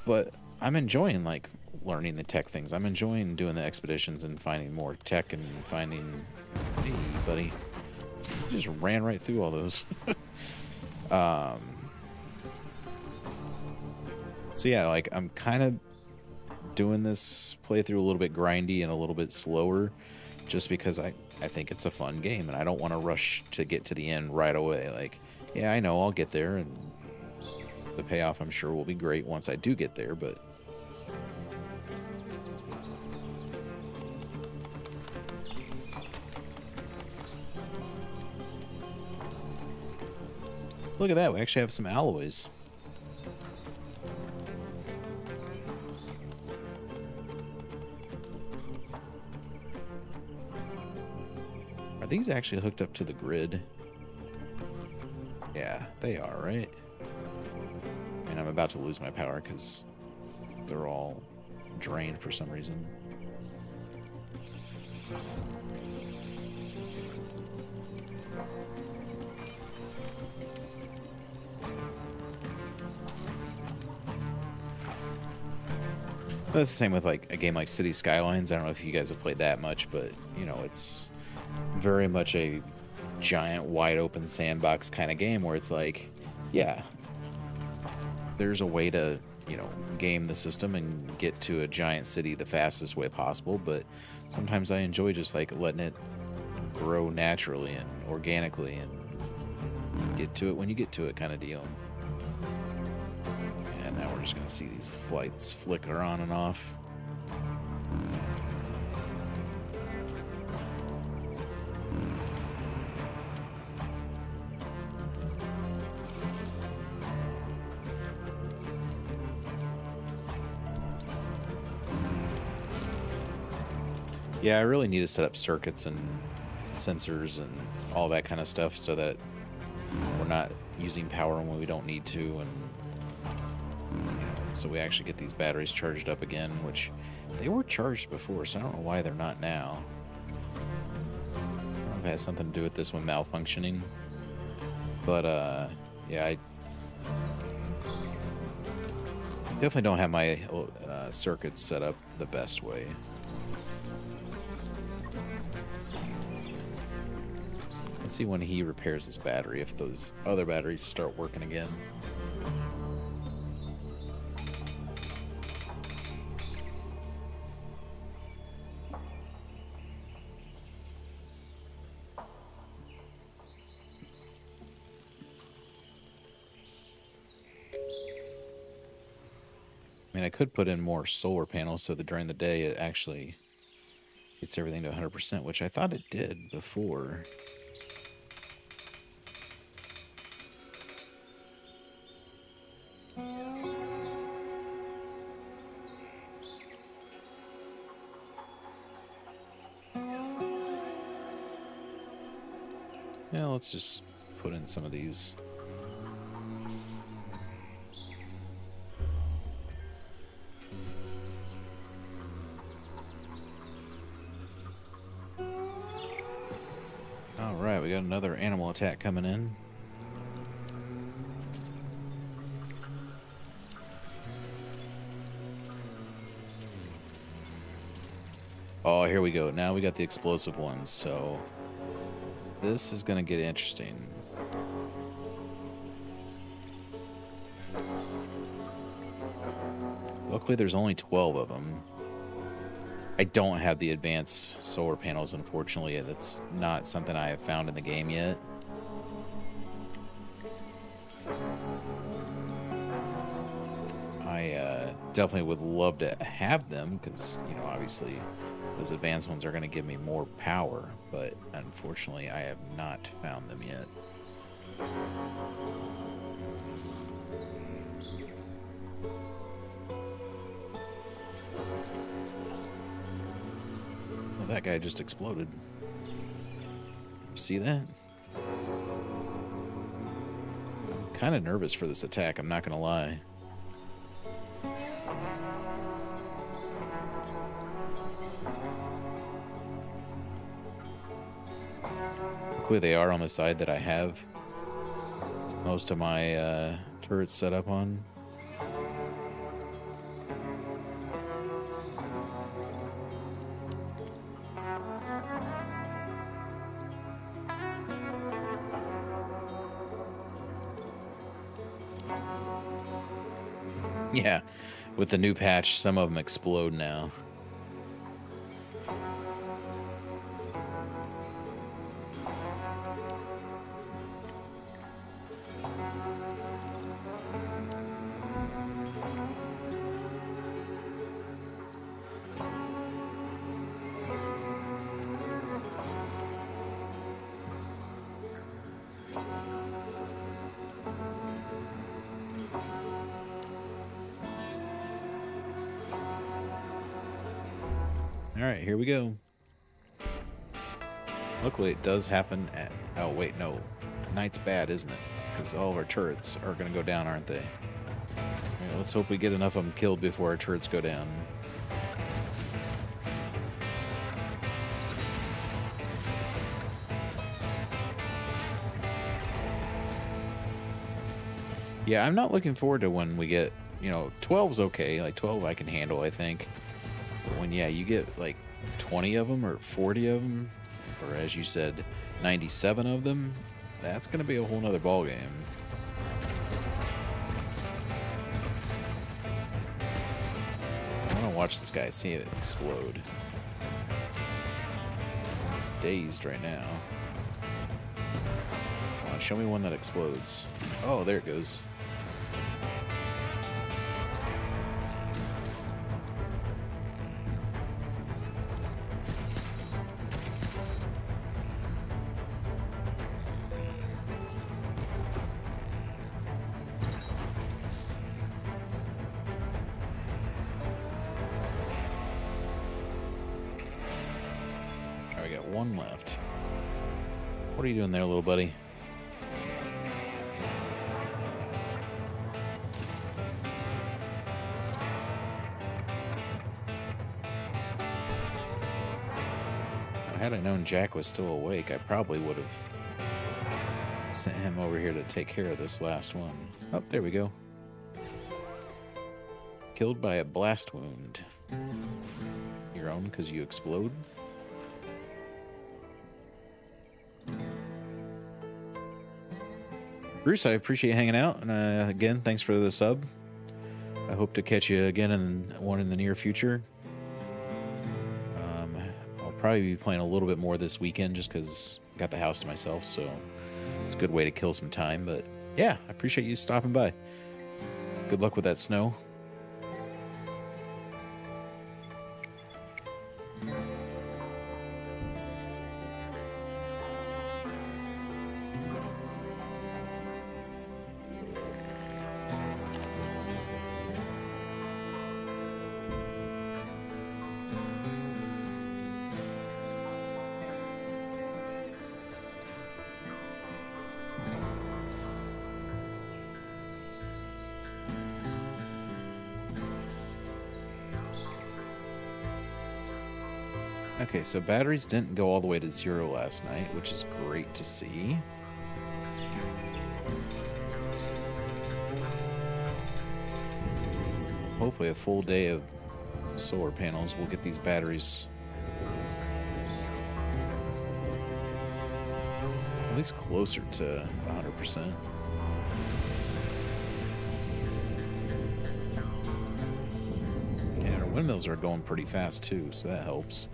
But I'm enjoying, like, learning the tech things. I'm enjoying doing the expeditions and finding more tech and finding... Hey, buddy. You just ran right through all those. So yeah, like, I'm kind of doing this playthrough a little bit grindy and a little bit slower just because I think it's a fun game and I don't want to rush to get to the end right away. Like, yeah, I know I'll get there and the payoff I'm sure will be great once I do get there, but look at that, we actually have some alloys. Are these actually hooked up to the grid? Yeah, they are, right? And I'm about to lose my power because they're all drained for some reason. That's the same with like a game like City Skylines. I don't know if you guys have played that much, but you know, it's very much a giant wide open sandbox kind of game where it's like, yeah, there's a way to, you know, game the system and get to a giant city the fastest way possible, but sometimes I enjoy just like letting it grow naturally and organically and get to it when you get to it kind of deal. And now we're just going to see these flights flicker on and off. Yeah, I really need to set up circuits and sensors and all that kind of stuff so that we're not using power when we don't need to, and you know, so we actually get these batteries charged up again, which they were charged before, so I don't know why they're not now. I don't know if it has something to do with this one malfunctioning, but yeah, I definitely don't have my circuits set up the best way. Let's see when he repairs this battery, if those other batteries start working again. I mean, I could put in more solar panels so that during the day it actually gets everything to 100%, which I thought it did before. Yeah, let's just put in some of these. Alright, we got another animal attack coming in. Oh, here we go. Now we got the explosive ones, so this is going to get interesting. Luckily, there's only 12 of them. I don't have the advanced solar panels, unfortunately. That's not something I have found in the game yet. I definitely would love to have them because, you know, obviously those advanced ones are going to give me more power, but unfortunately I have not found them yet. Well, that guy just exploded. See that? I'm kind of nervous for this attack, I'm not going to lie. quickly they are on the side that I have most of my turrets set up on. Yeah, with the new patch, some of them explode now. Alright, here we go. Luckily, it does happen at... Oh, wait, no. Night's bad, isn't it? Because all of our turrets are going to go down, aren't they? Right, let's hope we get enough of them killed before our turrets go down. Yeah, I'm not looking forward to when we get... You know, 12's okay. Like, 12 I can handle, I think. But when, yeah, you get, like, 20 of them or 40 of them, or as you said, 97 of them, that's going to be a whole nother ballgame. I want to watch this guy see it explode. He's dazed right now. Come on, show me one that explodes. Oh, there it goes. We got one left. What are you doing there, little buddy? Had I known Jack was still awake, I probably would have sent him over here to take care of this last one. Oh, there we go. Killed by a blast wound. Your own because you explode? Bruce, I appreciate you hanging out, and again, thanks for the sub. I hope to catch you again in one in the near future. I'll probably be playing a little bit more this weekend just because I got the house to myself, so it's a good way to kill some time. But yeah, I appreciate you stopping by. Good luck with that snow. Okay, so batteries didn't go all the way to 0 last night, which is great to see. Hopefully a full day of solar panels will get these batteries at least closer to 100%. Yeah, our windmills are going pretty fast too, so that helps.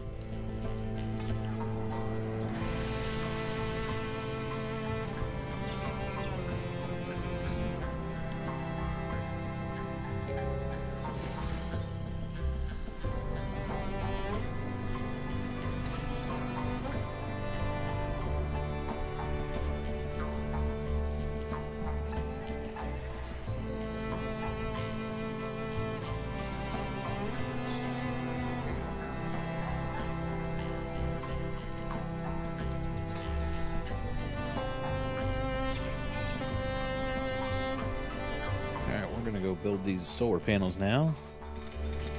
Build these solar panels now,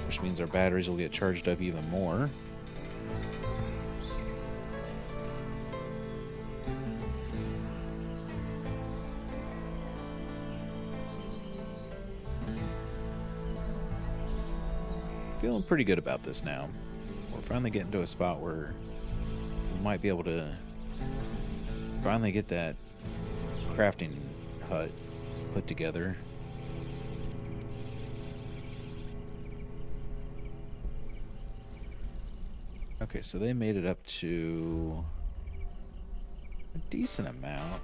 which means our batteries will get charged up even more. feeling pretty good about this now. We're finally getting to a spot where we might be able to finally get that crafting hut put together. Okay, so they made it up to a decent amount.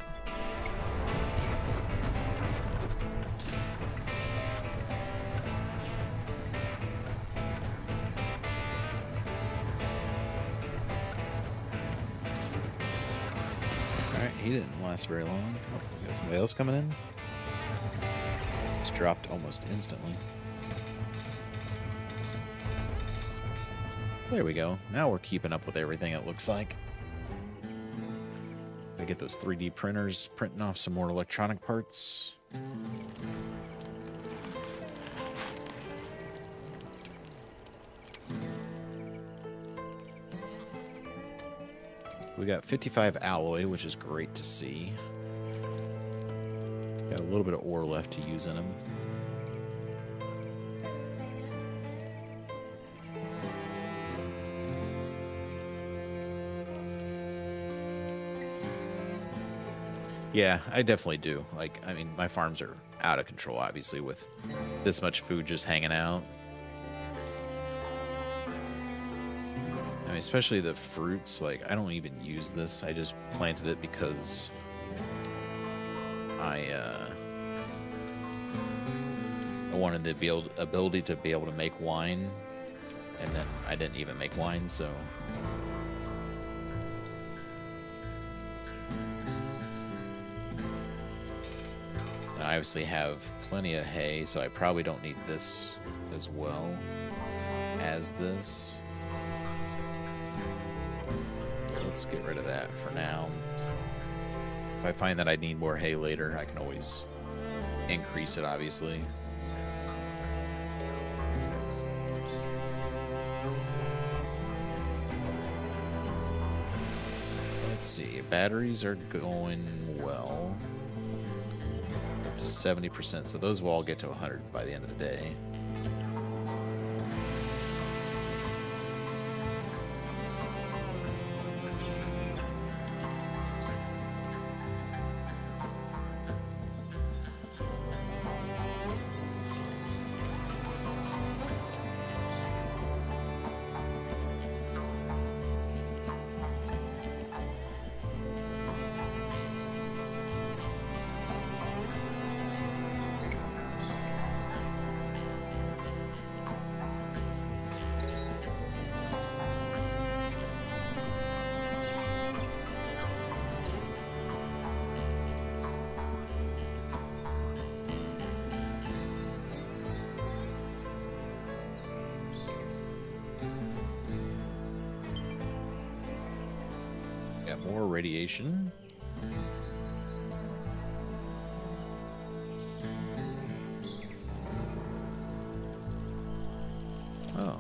Alright, he didn't last very long. Oh, we got somebody else coming in. Just dropped almost instantly. There we go. Now we're keeping up with everything, it looks like. I get those 3D printers printing off some more electronic parts. We got 55 alloy, which is great to see. Got a little bit of ore left to use in them. Yeah, I definitely do. Like, I mean, my farms are out of control, obviously, with this much food just hanging out. I mean, especially the fruits. Like, I don't even use this. I just planted it because I wanted the ability to be able to make wine, and then I didn't even make wine, so... I obviously have plenty of hay, so I probably don't need this as well as this. Let's get rid of that for now. If I find that I need more hay later, I can always increase it, obviously. Let's see, batteries are going well. 70%, so those will all get to 100 by the end of the day. Got more radiation. Oh.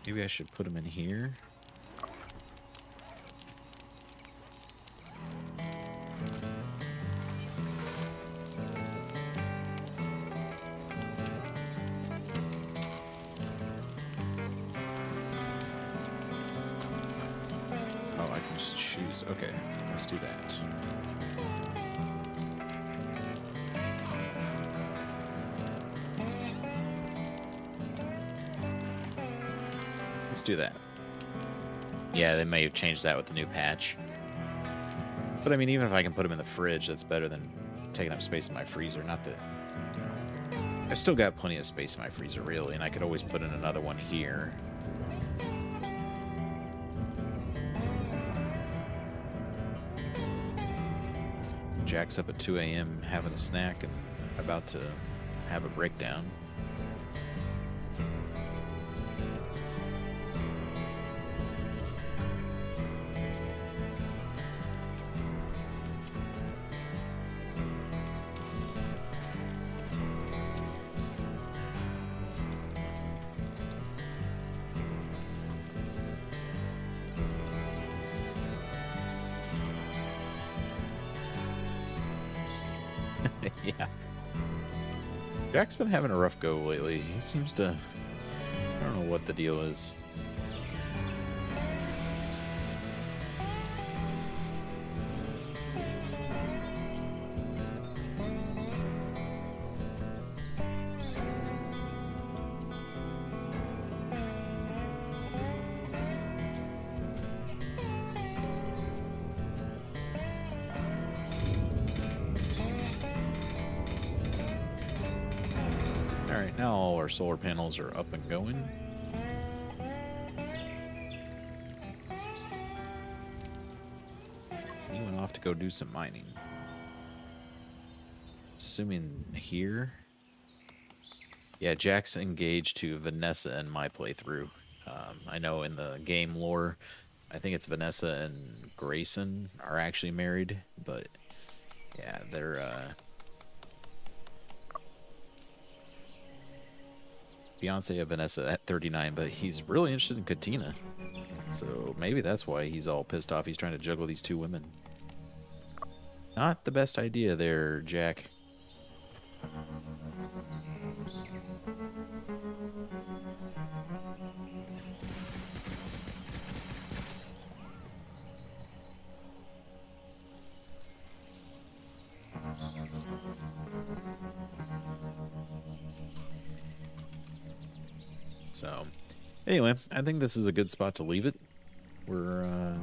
Maybe I should put them in here. Okay, let's do that. Let's do that. Yeah, they may have changed that with the new patch. But I mean, even if I can put them in the fridge, that's better than taking up space in my freezer. Not that... I've still got plenty of space in my freezer, really, and I could always put in another one here. Jack's up at 2 a.m. having a snack and about to have a breakdown. Yeah. Jack's been having a rough go lately. He seems to... I don't know what the deal is. Alright, now all our solar panels are up and going. He went off to go do some mining. Assuming here. Yeah, Jack's engaged to Vanessa in my playthrough. I know in the game lore, I think it's Vanessa and Grayson are actually married, but yeah, they're fiance of Vanessa at 39, but he's really interested in Katina. So maybe that's why he's all pissed off. He's trying to juggle these two women. Not the best idea there, Jack. So, anyway, I think this is a good spot to leave it. We're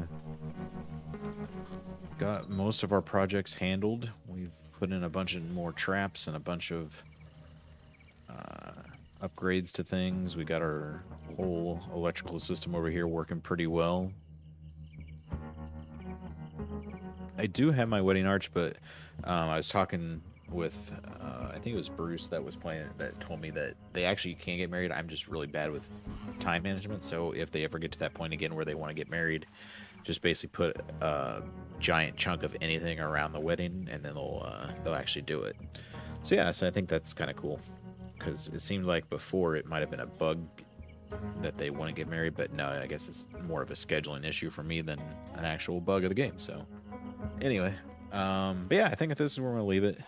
got most of our projects handled. We've put in a bunch of more traps and a bunch of upgrades to things. We got our whole electrical system over here working pretty well. I do have my wedding arch, but I was talking with I think it was Bruce that was playing it that told me that they actually can get married. I'm just really bad with time management, so if they ever get to that point again where they want to get married, just basically put a giant chunk of anything around the wedding, and then they'll actually do it. So yeah, so I think that's kind of cool, because it seemed like before it might have been a bug that they want to get married, but no, I guess it's more of a scheduling issue for me than an actual bug of the game. So anyway, but yeah, I think this is where we're gonna leave it.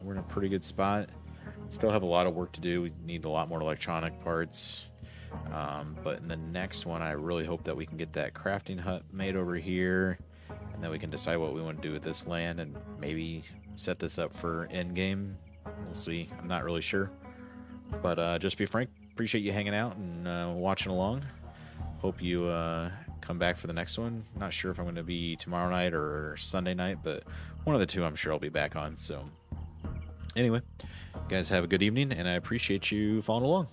We're in a pretty good spot. Still have a lot of work to do. We need a lot more electronic parts. But in the next one, I really hope that we can get that crafting hut made over here, and then we can decide what we want to do with this land and maybe set this up for end game. We'll see. I'm not really sure. But just be frank, appreciate you hanging out and watching along. Hope you come back for the next one. Not sure if I'm going to be tomorrow night or Sunday night, but one of the two I'm sure I'll be back on. So anyway, you guys have a good evening, and I appreciate you following along.